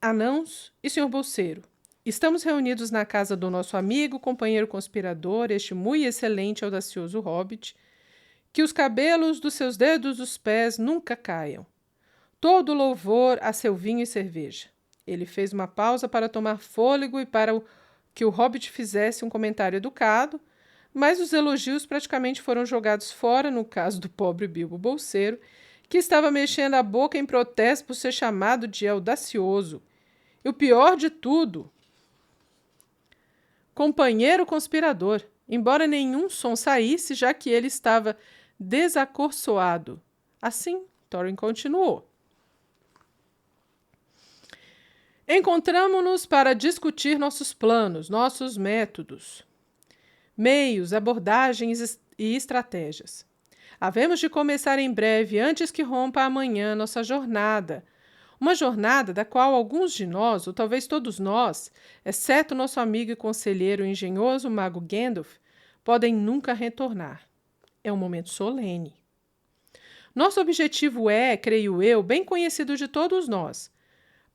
A: anãos e senhor bolseiro, estamos reunidos na casa do nosso amigo, companheiro conspirador, este muito excelente e audacioso hobbit, que os cabelos dos seus dedos dos pés nunca caiam. Todo louvor a seu vinho e cerveja. Ele fez uma pausa para tomar fôlego e para que o hobbit fizesse um comentário educado, mas os elogios praticamente foram jogados fora no caso do pobre Bilbo Bolseiro, que estava mexendo a boca em protesto por ser chamado de audacioso. E o pior de tudo, companheiro conspirador, embora nenhum som saísse, já que ele estava desacorçoado. Assim, Thorin continuou. Encontramo-nos para discutir nossos planos, nossos métodos, meios, abordagens e estratégias. Havemos de começar em breve, antes que rompa amanhã, nossa jornada. Uma jornada da qual alguns de nós, ou talvez todos nós, exceto nosso amigo e conselheiro engenhoso mago Gandalf, podem nunca retornar. É um momento solene. Nosso objetivo é, creio eu, bem conhecido de todos nós.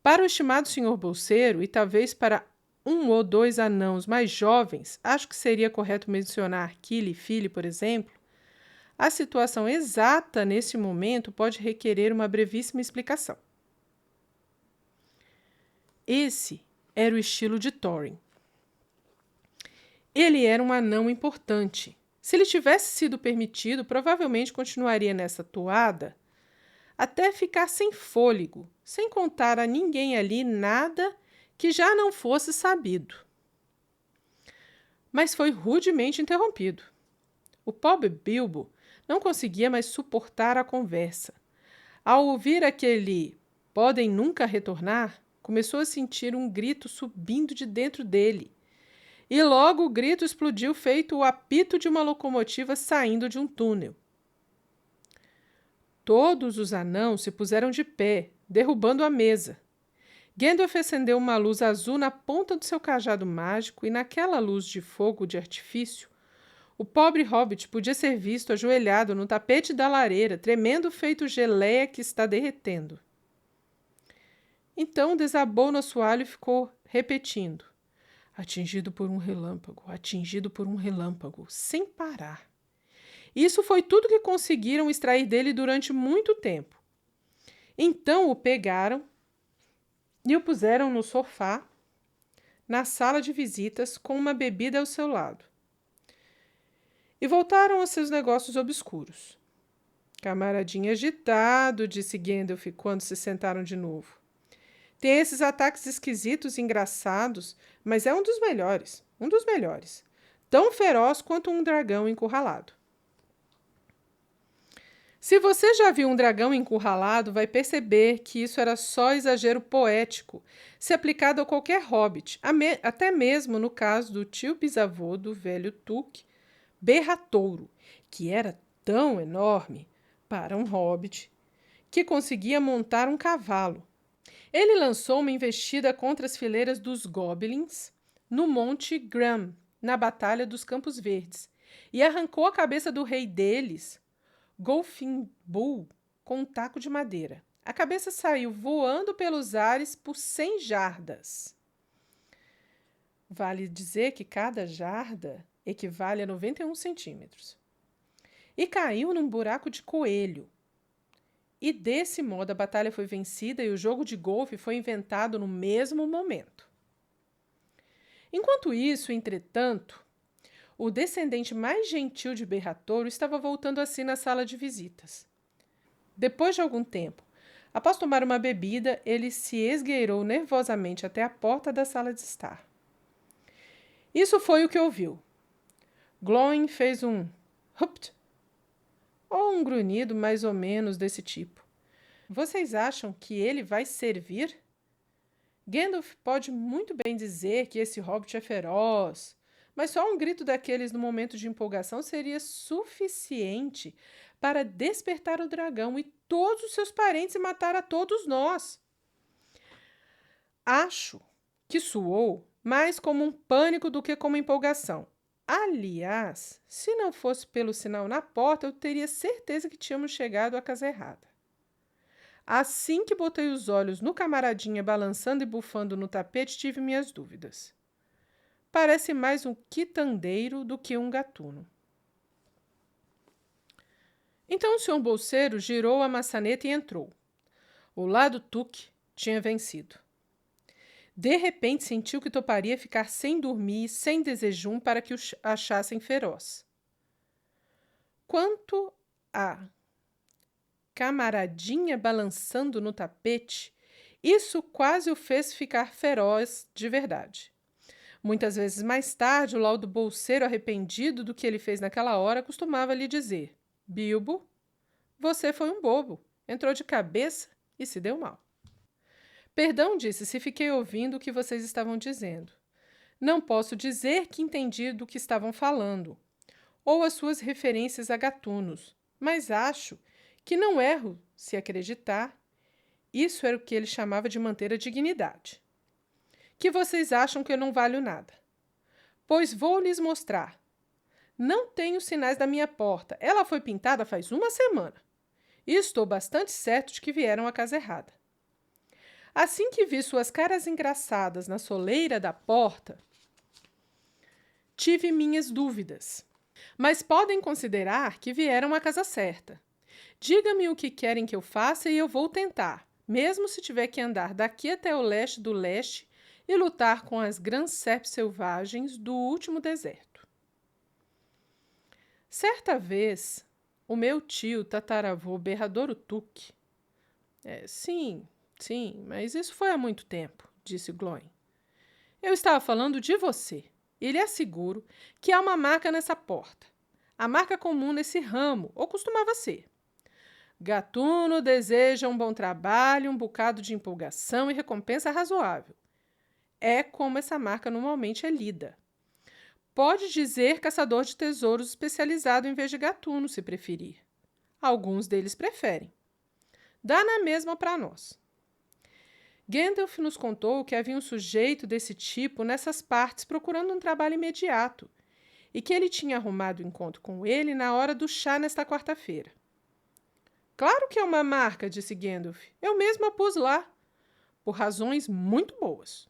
A: Para o estimado senhor bolseiro, e talvez para um ou dois anãos mais jovens, acho que seria correto mencionar Kili e Fili, por exemplo, a situação exata nesse momento pode requerer uma brevíssima explicação. Esse era o estilo de Thorin. Ele era um anão importante. Se lhe tivesse sido permitido, provavelmente continuaria nessa toada até ficar sem fôlego, sem contar a ninguém ali nada que já não fosse sabido. Mas foi rudemente interrompido. O pobre Bilbo não conseguia mais suportar a conversa. Ao ouvir aquele "podem nunca retornar", começou a sentir um grito subindo de dentro dele. E logo o grito explodiu feito o apito de uma locomotiva saindo de um túnel. Todos os anãos se puseram de pé, derrubando a mesa. Gandalf acendeu uma luz azul na ponta do seu cajado mágico e naquela luz de fogo de artifício, o pobre hobbit podia ser visto ajoelhado no tapete da lareira, tremendo feito geleia que está derretendo. Então desabou no assoalho e ficou repetindo: atingido por um relâmpago, sem parar. Isso foi tudo que conseguiram extrair dele durante muito tempo. Então o pegaram e o puseram no sofá, na sala de visitas, com uma bebida ao seu lado. E voltaram aos seus negócios obscuros. Camaradinha agitado, disse Gandalf quando se sentaram de novo. Tem esses ataques esquisitos e engraçados, mas é um dos melhores. Tão feroz quanto um dragão encurralado. Se você já viu um dragão encurralado, vai perceber que isso era só exagero poético, se aplicado a qualquer hobbit, até mesmo no caso do tio bisavô do velho Tuque, Berratouro, que era tão enorme para um hobbit que conseguia montar um cavalo. Ele lançou uma investida contra as fileiras dos goblins no Monte Gram, na Batalha dos Campos Verdes, e arrancou a cabeça do rei deles, Golfinbull, com um taco de madeira. A cabeça saiu voando pelos ares por 100 jardas. Vale dizer que cada jarda equivale a 91 centímetros. E caiu num buraco de coelho. E desse modo a batalha foi vencida e o jogo de golfe foi inventado no mesmo momento. Enquanto isso, entretanto, o descendente mais gentil de Berratouro estava voltando a si na sala de visitas. Depois de algum tempo, após tomar uma bebida, ele se esgueirou nervosamente até a porta da sala de estar. Isso foi o que ouviu. Glóin fez um hupt, ou um grunhido mais ou menos desse tipo. Vocês acham que ele vai servir? Gandalf pode muito bem dizer que esse hobbit é feroz, mas só um grito daqueles no momento de empolgação seria suficiente para despertar o dragão e todos os seus parentes e matar a todos nós. Acho que soou mais como um pânico do que como empolgação. Aliás, se não fosse pelo sinal na porta, eu teria certeza que tínhamos chegado à casa errada. Assim que botei os olhos no camaradinha balançando e bufando no tapete, tive minhas dúvidas. Parece mais um quitandeiro do que um gatuno. Então o senhor bolseiro girou a maçaneta e entrou. O lado Tuque tinha vencido. De repente sentiu que toparia ficar sem dormir, sem desejum, para que o achassem feroz. Quanto a camaradinha balançando no tapete, isso quase o fez ficar feroz de verdade. Muitas vezes mais tarde, o laudo bolseiro, arrependido do que ele fez naquela hora, costumava lhe dizer: Bilbo, você foi um bobo, entrou de cabeça e se deu mal. Perdão, disse, se fiquei ouvindo o que vocês estavam dizendo. Não posso dizer que entendi do que estavam falando, ou as suas referências a gatunos, mas acho que não erro se acreditar. Isso era o que ele chamava de manter a dignidade. Que vocês acham que eu não valho nada. Pois vou lhes mostrar. Não tenho sinais da minha porta. Ela foi pintada faz uma semana. E estou bastante certo de que vieram à casa errada. Assim que vi suas caras engraçadas na soleira da porta, tive minhas dúvidas. Mas podem considerar que vieram à casa certa. Diga-me o que querem que eu faça e eu vou tentar, mesmo se tiver que andar daqui até o leste do leste e lutar com as Grand-Serpes selvagens do último deserto. Certa vez, o meu tio tataravô Berradouro Tuque... Sim, mas isso foi há muito tempo, disse Glóin. Eu estava falando de você. E lhe asseguro que há uma marca nessa porta. A marca comum nesse ramo, ou costumava ser. Gatuno deseja um bom trabalho, um bocado de empolgação e recompensa razoável. É como essa marca normalmente é lida. Pode dizer caçador de tesouros especializado em vez de gatuno, se preferir. Alguns deles preferem. Dá na mesma para nós. Gandalf nos contou que havia um sujeito desse tipo nessas partes procurando um trabalho imediato e que ele tinha arrumado encontro com ele na hora do chá nesta quarta-feira. Claro que é uma marca, disse Gandalf. Eu mesmo a pus lá, por razões muito boas.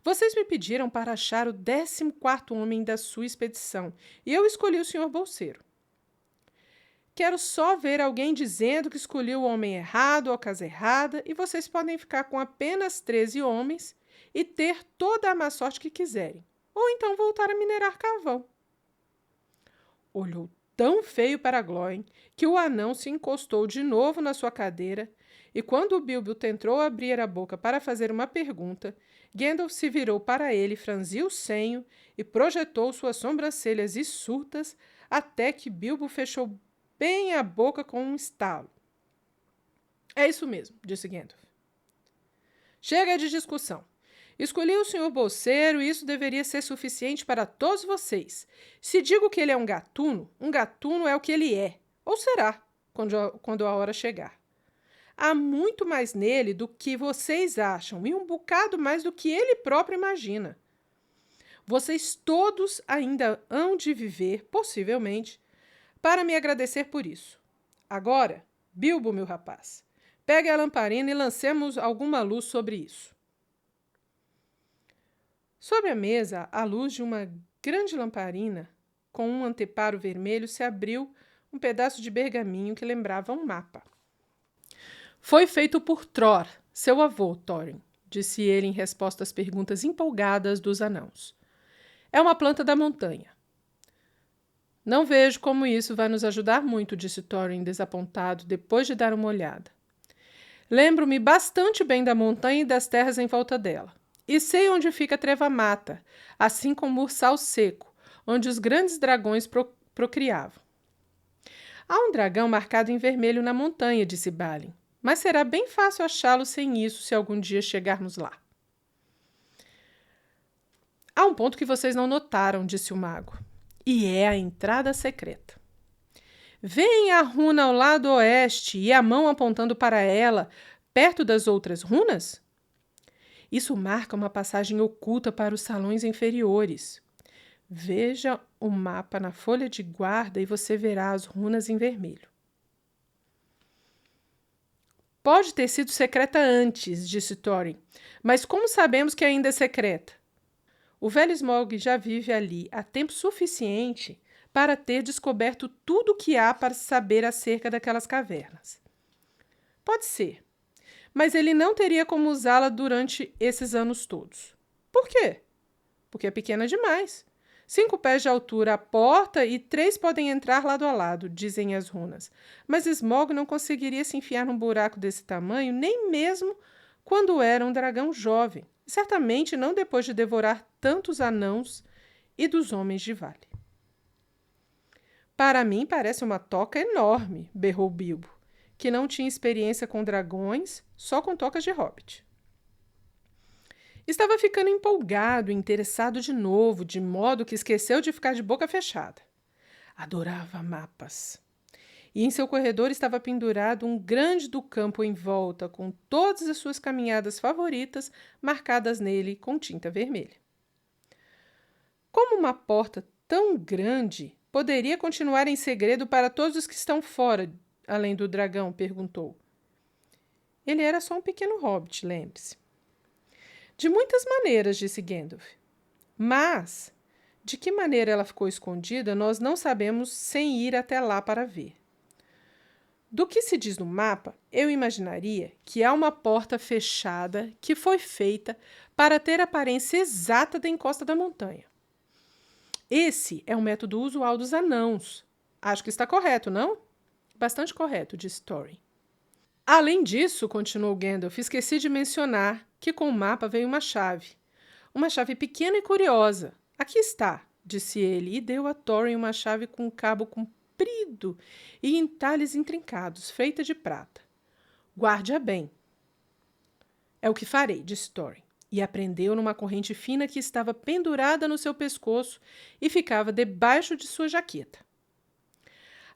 A: Vocês me pediram para achar o 14º homem da sua expedição e eu escolhi o Sr. Bolseiro. Quero só ver alguém dizendo que escolhi o homem errado ou a casa errada e vocês podem ficar com apenas 13 homens e ter toda a má sorte que quiserem. Ou então voltar a minerar carvão. Olhou tão feio para Glóin que o anão se encostou de novo na sua cadeira e quando o Bilbo tentou abrir a boca para fazer uma pergunta, Gandalf se virou para ele, franziu o senho e projetou suas sobrancelhas hirsutas até que Bilbo fechou bem a boca com um estalo. É isso mesmo, disse Gandalf. Chega de discussão. Escolhi o Sr. Bolseiro e isso deveria ser suficiente para todos vocês. Se digo que ele é um gatuno é o que ele é, ou será, quando a hora chegar. Há muito mais nele do que vocês acham e um bocado mais do que ele próprio imagina. Vocês todos ainda hão de viver, possivelmente, para me agradecer por isso. Agora, Bilbo, meu rapaz, pegue a lamparina e lancemos alguma luz sobre isso. Sobre a mesa, à luz de uma grande lamparina, com um anteparo vermelho, se abriu um pedaço de pergaminho que lembrava um mapa. Foi feito por Tror, seu avô, Thorin, disse ele em resposta às perguntas empolgadas dos anãos. É uma planta da montanha. Não vejo como isso vai nos ajudar muito, disse Thorin, desapontado, depois de dar uma olhada. Lembro-me bastante bem da montanha e das terras em volta dela. E sei onde fica Treva-mata, assim como o Ursal Seco, onde os grandes dragões procriavam. Há um dragão marcado em vermelho na montanha, disse Balin, mas será bem fácil achá-lo sem isso se algum dia chegarmos lá. Há um ponto que vocês não notaram, disse o mago, e é a entrada secreta. Veem a runa ao lado oeste e a mão apontando para ela, perto das outras runas? Isso marca uma passagem oculta para os salões inferiores. Veja o mapa na folha de guarda e você verá as runas em vermelho. Pode ter sido secreta antes, disse Thorin, mas como sabemos que ainda é secreta? O velho Smaug já vive ali há tempo suficiente para ter descoberto tudo o que há para saber acerca daquelas cavernas. Pode ser. Mas ele não teria como usá-la durante esses anos todos. Por quê? Porque é pequena demais. 5 pés de altura a porta e 3 podem entrar lado a lado, dizem as runas. Mas Smaug não conseguiria se enfiar num buraco desse tamanho, nem mesmo quando era um dragão jovem. E certamente não depois de devorar tantos anãos e dos homens de vale. Para mim parece uma toca enorme, berrou Bilbo, que não tinha experiência com dragões, só com tocas de hobbit. Estava ficando empolgado e interessado de novo, de modo que esqueceu de ficar de boca fechada. Adorava mapas. E em seu corredor estava pendurado um grande do campo em volta, com todas as suas caminhadas favoritas marcadas nele com tinta vermelha. Como uma porta tão grande poderia continuar em segredo para todos os que estão fora, além do dragão? Perguntou. Ele era só um pequeno hobbit, lembre-se. De muitas maneiras, disse Gandalf. Mas, de que maneira ela ficou escondida, nós não sabemos sem ir até lá para ver. Do que se diz no mapa, eu imaginaria que há uma porta fechada que foi feita para ter a aparência exata da encosta da montanha. Esse é o método usual dos anãos. Acho que está correto, não? Bastante correto, disse Thorin. Além disso, continuou Gandalf, esqueci de mencionar que com o mapa veio uma chave. Uma chave pequena e curiosa. Aqui está, disse ele, e deu a Thorin uma chave com um cabo comprido e entalhes intrincados, feita de prata. Guarde-a bem. É o que farei, disse Thorin, e a prendeu numa corrente fina que estava pendurada no seu pescoço e ficava debaixo de sua jaqueta.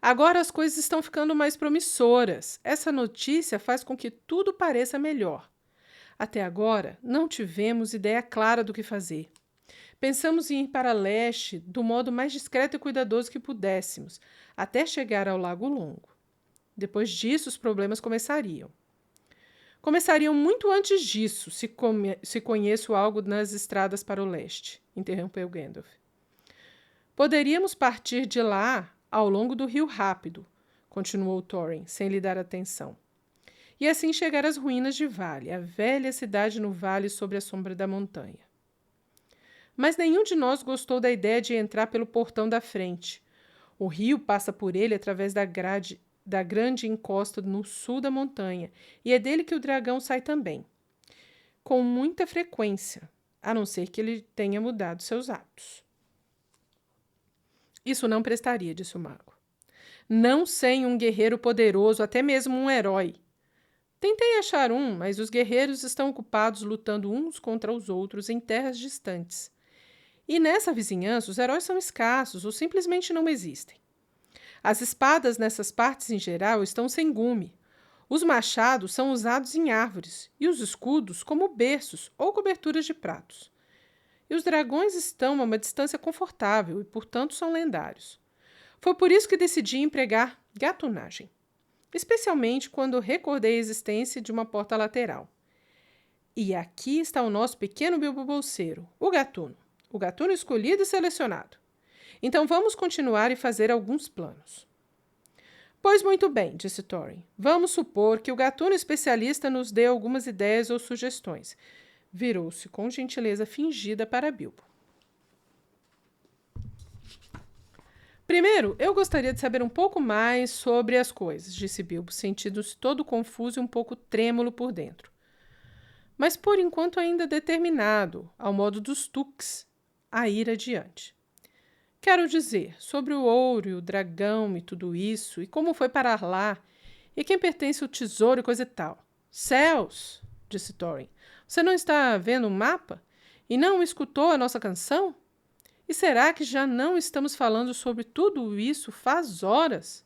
A: Agora as coisas estão ficando mais promissoras. Essa notícia faz com que tudo pareça melhor. Até agora, não tivemos ideia clara do que fazer. Pensamos em ir para leste do modo mais discreto e cuidadoso que pudéssemos, até chegar ao Lago Longo. Depois disso, os problemas começariam. Começariam muito antes disso, se conheço algo nas estradas para o leste, interrompeu Gandalf. Poderíamos partir de lá ao longo do Rio Rápido, continuou Thorin, sem lhe dar atenção. E assim chegar às ruínas de Vale, a velha cidade no vale sobre a sombra da montanha. Mas nenhum de nós gostou da ideia de entrar pelo portão da frente. O rio passa por ele através da grande encosta no sul da montanha, e é dele que o dragão sai também. Com muita frequência, a não ser que ele tenha mudado seus hábitos. Isso não prestaria, disse o mago. Não sem um guerreiro poderoso, até mesmo um herói. Tentei achar um, mas os guerreiros estão ocupados lutando uns contra os outros em terras distantes. E nessa vizinhança, os heróis são escassos ou simplesmente não existem. As espadas nessas partes em geral estão sem gume. Os machados são usados em árvores e os escudos como berços ou coberturas de pratos. E os dragões estão a uma distância confortável e, portanto, são lendários. Foi por isso que decidi empregar gatunagem, especialmente quando recordei a existência de uma porta lateral. E aqui está o nosso pequeno Bilbo Bolseiro, o gatuno escolhido e selecionado. Então vamos continuar e fazer alguns planos. Pois muito bem, disse Thorin. Vamos supor que o gatuno especialista nos dê algumas ideias ou sugestões. Virou-se com gentileza fingida para Bilbo. Primeiro, eu gostaria de saber um pouco mais sobre as coisas, disse Bilbo, sentindo-se todo confuso e um pouco trêmulo por dentro. Mas por enquanto ainda determinado, ao modo dos Tuques, a ir adiante. Quero dizer, sobre o ouro e o dragão e tudo isso, e como foi parar lá, e quem pertence ao tesouro e coisa e tal. Céus, disse Thorin, você não está vendo um mapa? E não escutou a nossa canção? E será que já não estamos falando sobre tudo isso faz horas?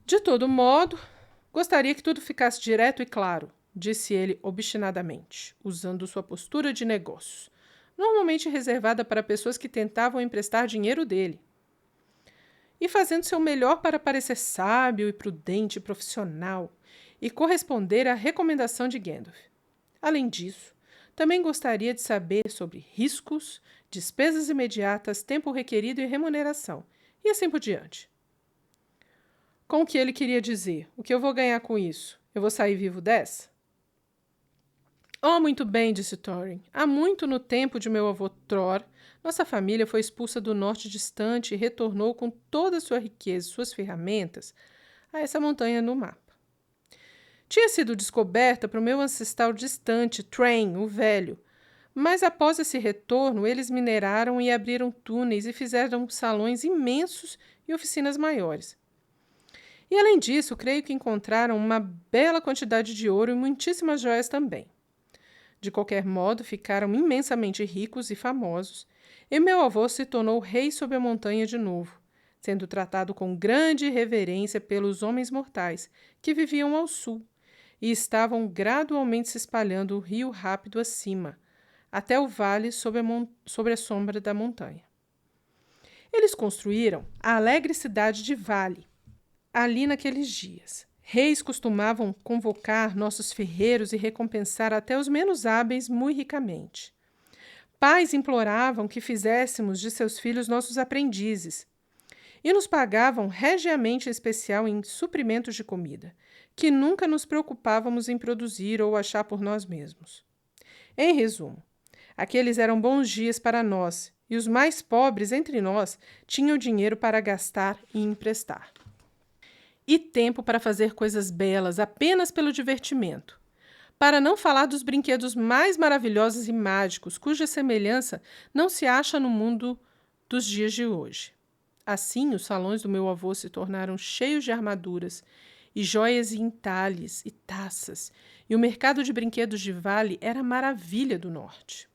A: De todo modo, gostaria que tudo ficasse direto e claro, disse ele obstinadamente, usando sua postura de negócios, normalmente reservada para pessoas que tentavam emprestar dinheiro dele, e fazendo seu melhor para parecer sábio e prudente e profissional, e corresponder à recomendação de Gandalf. Além disso, também gostaria de saber sobre riscos, despesas imediatas, tempo requerido e remuneração, e assim por diante. Com o que ele queria dizer? O que eu vou ganhar com isso? Eu vou sair vivo dessa? Oh, muito bem, disse Thorin. Há muito no tempo de meu avô Tror, nossa família foi expulsa do norte distante e retornou com toda a sua riqueza e suas ferramentas a essa montanha no mapa. Tinha sido descoberta para o meu ancestral distante, Train, o Velho, mas após esse retorno, eles mineraram e abriram túneis e fizeram salões imensos e oficinas maiores. E além disso, creio que encontraram uma bela quantidade de ouro e muitíssimas joias também. De qualquer modo, ficaram imensamente ricos e famosos, e meu avô se tornou rei sob a montanha de novo, sendo tratado com grande reverência pelos homens mortais que viviam ao sul e estavam gradualmente se espalhando o rio rápido acima, até o vale sobre a sombra da montanha. Eles construíram a alegre cidade de Vale, ali naqueles dias. Reis costumavam convocar nossos ferreiros e recompensar até os menos hábeis muito ricamente. Pais imploravam que fizéssemos de seus filhos nossos aprendizes e nos pagavam regiamente especial em suprimentos de comida, que nunca nos preocupávamos em produzir ou achar por nós mesmos. Em resumo, aqueles eram bons dias para nós, e os mais pobres entre nós tinham dinheiro para gastar e emprestar. E tempo para fazer coisas belas apenas pelo divertimento. Para não falar dos brinquedos mais maravilhosos e mágicos, cuja semelhança não se acha no mundo dos dias de hoje. Assim, os salões do meu avô se tornaram cheios de armaduras, e joias e entalhes, e taças, e o mercado de brinquedos de Vale era a maravilha do norte.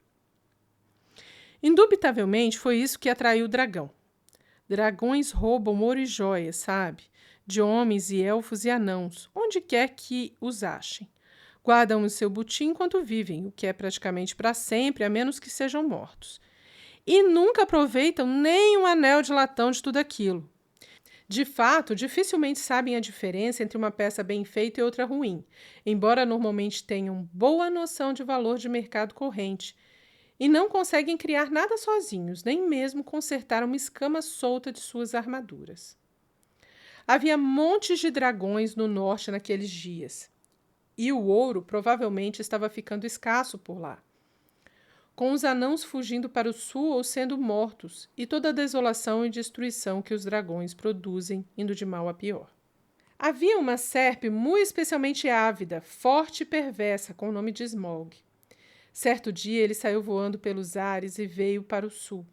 A: Indubitavelmente foi isso que atraiu o dragão. Dragões roubam ouro e joias, sabe? De homens e elfos e anãos, onde quer que os achem. Guardam o seu butim enquanto vivem, o que é praticamente para sempre, a menos que sejam mortos. E nunca aproveitam nem um anel de latão de tudo aquilo. De fato, dificilmente sabem a diferença entre uma peça bem feita e outra ruim, embora normalmente tenham boa noção de valor de mercado corrente, e não conseguem criar nada sozinhos, nem mesmo consertar uma escama solta de suas armaduras. Havia montes de dragões no norte naqueles dias, e o ouro provavelmente estava ficando escasso por lá, com os anãos fugindo para o sul ou sendo mortos, e toda a desolação e destruição que os dragões produzem, indo de mal a pior. Havia uma serpe muito especialmente ávida, forte e perversa, com o nome de Smaug. Certo dia ele saiu voando pelos ares e veio para o sul.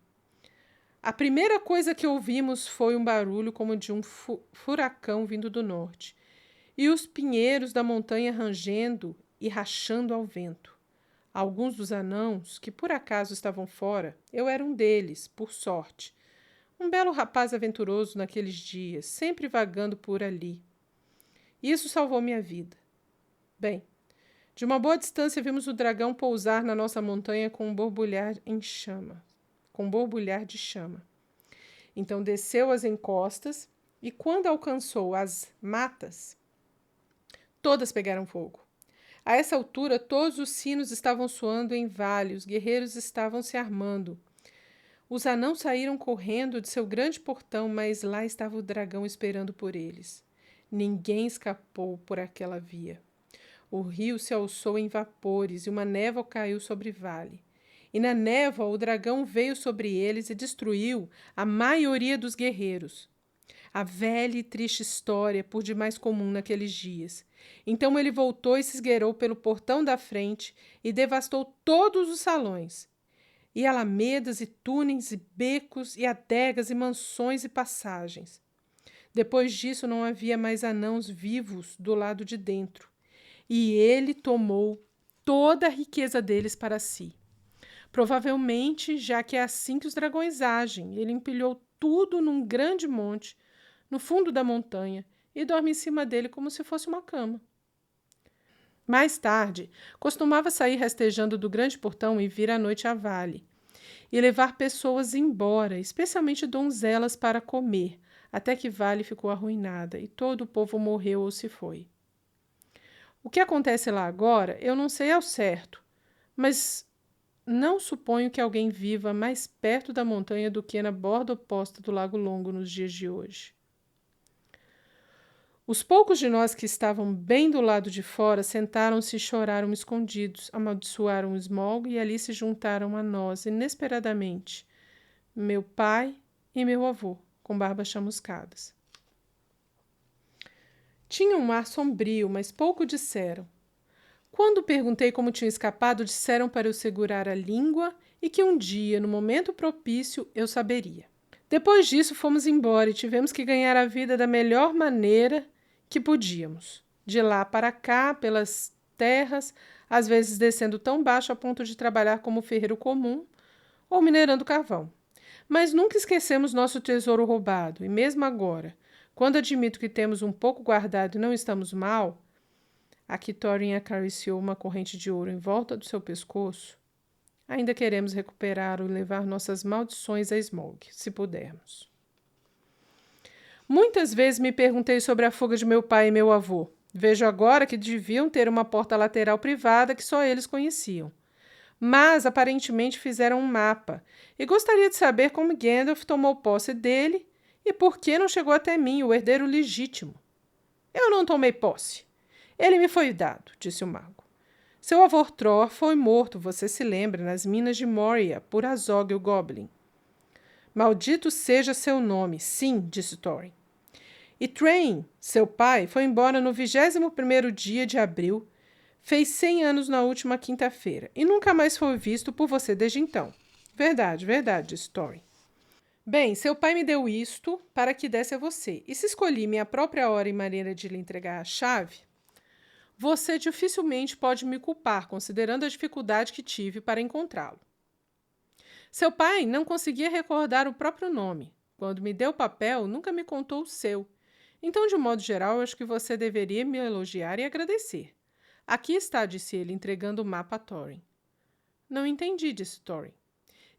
A: A primeira coisa que ouvimos foi um barulho como de um furacão vindo do norte, e os pinheiros da montanha rangendo e rachando ao vento. Alguns dos anãos, que por acaso estavam fora, eu era um deles, por sorte. Um belo rapaz aventuroso naqueles dias, sempre vagando por ali. Isso salvou minha vida. Bem, de uma boa distância vimos o dragão pousar na nossa montanha com um borbulhar de chama. Então desceu as encostas e quando alcançou as matas, todas pegaram fogo. A essa altura, todos os sinos estavam soando em vale, os guerreiros estavam se armando. Os anãos saíram correndo de seu grande portão, mas lá estava o dragão esperando por eles. Ninguém escapou por aquela via. O rio se alçou em vapores e uma névoa caiu sobre o vale. E na névoa o dragão veio sobre eles e destruiu a maioria dos guerreiros. A velha e triste história, por demais comum naqueles dias. Então ele voltou e se esgueirou pelo portão da frente e devastou todos os salões. E alamedas e túneis e becos e adegas e mansões e passagens. Depois disso não havia mais anãos vivos do lado de dentro. E ele tomou toda a riqueza deles para si. Provavelmente, já que é assim que os dragões agem, ele empilhou tudo num grande monte, no fundo da montanha, e dorme em cima dele como se fosse uma cama. Mais tarde, costumava sair rastejando do grande portão e vir à noite a vale, e levar pessoas embora, especialmente donzelas, para comer, até que Vale ficou arruinada e todo o povo morreu ou se foi. O que acontece lá agora, eu não sei ao certo, mas não suponho que alguém viva mais perto da montanha do que na borda oposta do Lago Longo nos dias de hoje. Os poucos de nós que estavam bem do lado de fora sentaram-se e choraram escondidos, amaldiçoaram o Smaug e ali se juntaram a nós, inesperadamente, meu pai e meu avô, com barbas chamuscadas. Tinha um ar sombrio, mas pouco disseram. Quando perguntei como tinha escapado, disseram para eu segurar a língua e que um dia, no momento propício, eu saberia. Depois disso, fomos embora e tivemos que ganhar a vida da melhor maneira que podíamos. De lá para cá, pelas terras, às vezes descendo tão baixo a ponto de trabalhar como ferreiro comum ou minerando carvão. Mas nunca esquecemos nosso tesouro roubado, e mesmo agora, quando admito que temos um pouco guardado e não estamos mal, aqui Thorin acariciou uma corrente de ouro em volta do seu pescoço, ainda queremos recuperar ou levar nossas maldições a Smaug, se pudermos. Muitas vezes me perguntei sobre a fuga de meu pai e meu avô. Vejo agora que deviam ter uma porta lateral privada que só eles conheciam. Mas, aparentemente, fizeram um mapa, e gostaria de saber como Gandalf tomou posse dele e por que não chegou até mim, o herdeiro legítimo. Eu não tomei posse. Ele me foi dado, disse o mago. Seu avô Thor foi morto, você se lembra, nas minas de Moria, por Azog o Goblin. Maldito seja seu nome, sim, disse Thorin. E Thrain, seu pai, foi embora no 21º dia de abril, fez 100 anos na última quinta-feira, e nunca mais foi visto por você desde então. Verdade, disse Thorin. Bem, seu pai me deu isto para que desse a você, e se escolhi minha própria hora e maneira de lhe entregar a chave, você dificilmente pode me culpar, considerando a dificuldade que tive para encontrá-lo. Seu pai não conseguia recordar o próprio nome. Quando me deu o papel, nunca me contou o seu. Então, de um modo geral, acho que você deveria me elogiar e agradecer. Aqui está, disse ele, entregando o mapa a Thorin. Não entendi, disse Thorin.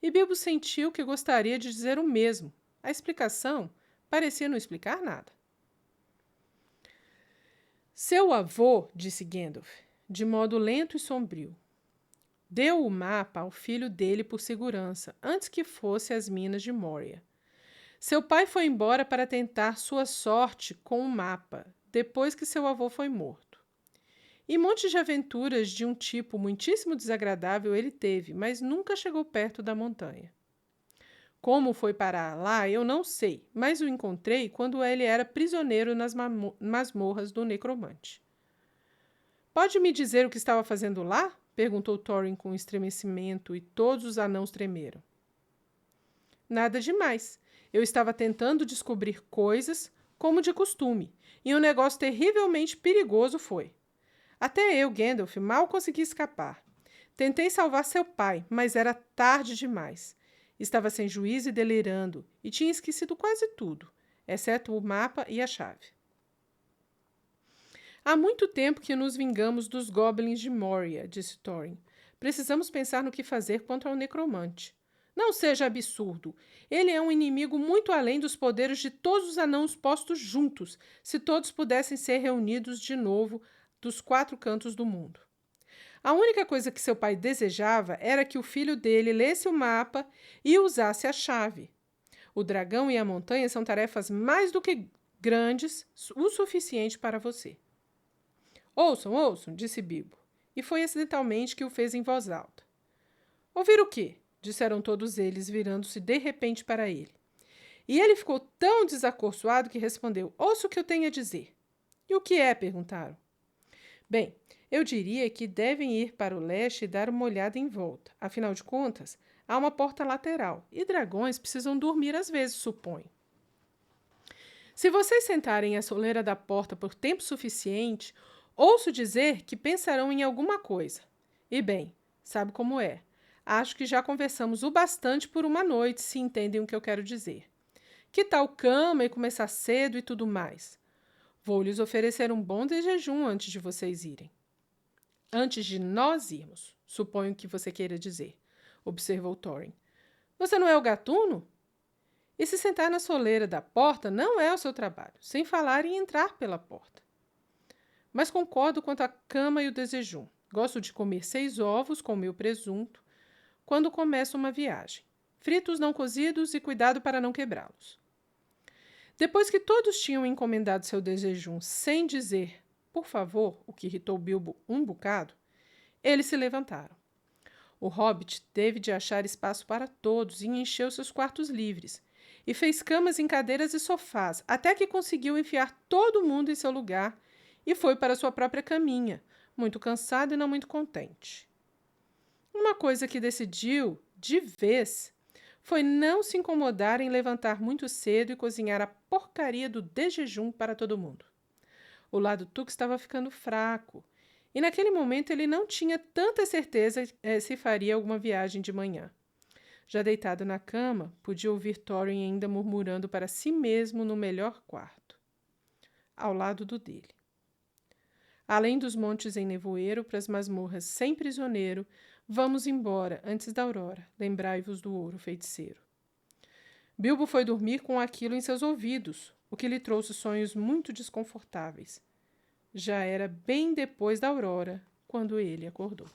A: E Bilbo sentiu que gostaria de dizer o mesmo. A explicação parecia não explicar nada. Seu avô, disse Gandalf, de modo lento e sombrio, deu o mapa ao filho dele por segurança, antes que fosse às minas de Moria. Seu pai foi embora para tentar sua sorte com o mapa, depois que seu avô foi morto. E montes de aventuras de um tipo muitíssimo desagradável ele teve, mas nunca chegou perto da montanha. Como foi parar lá, eu não sei, mas o encontrei quando ele era prisioneiro nas masmorras do necromante. Pode me dizer o que estava fazendo lá? Perguntou Thorin com estremecimento, e todos os anãos tremeram. Nada demais. Eu estava tentando descobrir coisas, como de costume, e um negócio terrivelmente perigoso foi. Até eu, Gandalf, mal consegui escapar. Tentei salvar seu pai, mas era tarde demais. Estava sem juízo e delirando, e tinha esquecido quase tudo, exceto o mapa e a chave. Há muito tempo que nos vingamos dos goblins de Moria, disse Thorin. Precisamos pensar no que fazer contra o necromante. Não seja absurdo. Ele é um inimigo muito além dos poderes de todos os anãos postos juntos, se todos pudessem ser reunidos de novo dos 4 cantos do mundo. A única coisa que seu pai desejava era que o filho dele lesse o mapa e usasse a chave. O dragão e a montanha são tarefas mais do que grandes o suficiente para você. Ouçam, ouçam, disse Bilbo, e foi acidentalmente que o fez em voz alta. Ouvir o quê? Disseram todos eles, virando-se de repente para ele. E ele ficou tão desacorçoado que respondeu, ouça o que eu tenho a dizer. E o que é? Perguntaram. Bem, eu diria que devem ir para o leste e dar uma olhada em volta. Afinal de contas, há uma porta lateral, e dragões precisam dormir às vezes, suponho. Se vocês sentarem à soleira da porta por tempo suficiente, ouço dizer que pensarão em alguma coisa. E bem, sabe como é. Acho que já conversamos o bastante por uma noite, se entendem o que eu quero dizer. Que tal cama e começar cedo e tudo mais? Vou lhes oferecer um bom de jejum antes de vocês irem. Antes de nós irmos, suponho que você queira dizer, observou Thorin. Você não é o gatuno? E se sentar na soleira da porta não é o seu trabalho, sem falar em entrar pela porta. Mas concordo quanto à cama e o desejum. Gosto de comer 6 ovos com meu presunto quando começo uma viagem. Fritos não cozidos e cuidado para não quebrá-los. Depois que todos tinham encomendado seu desejum sem dizer, por favor, o que irritou Bilbo um bocado, eles se levantaram. O hobbit teve de achar espaço para todos e encheu seus quartos livres, e fez camas em cadeiras e sofás, até que conseguiu enfiar todo mundo em seu lugar e foi para sua própria caminha, muito cansado e não muito contente. Uma coisa que decidiu, de vez, foi não se incomodar em levantar muito cedo e cozinhar a porcaria do desjejum para todo mundo. O lado Tuque estava ficando fraco, e naquele momento ele não tinha tanta certeza se faria alguma viagem de manhã. Já deitado na cama, podia ouvir Thorin ainda murmurando para si mesmo no melhor quarto, ao lado do dele. Além dos montes em nevoeiro, para as masmorras sem prisioneiro, vamos embora, antes da aurora, lembrai-vos do ouro feiticeiro. Bilbo foi dormir com aquilo em seus ouvidos, o que lhe trouxe sonhos muito desconfortáveis. Já era bem depois da aurora, quando ele acordou.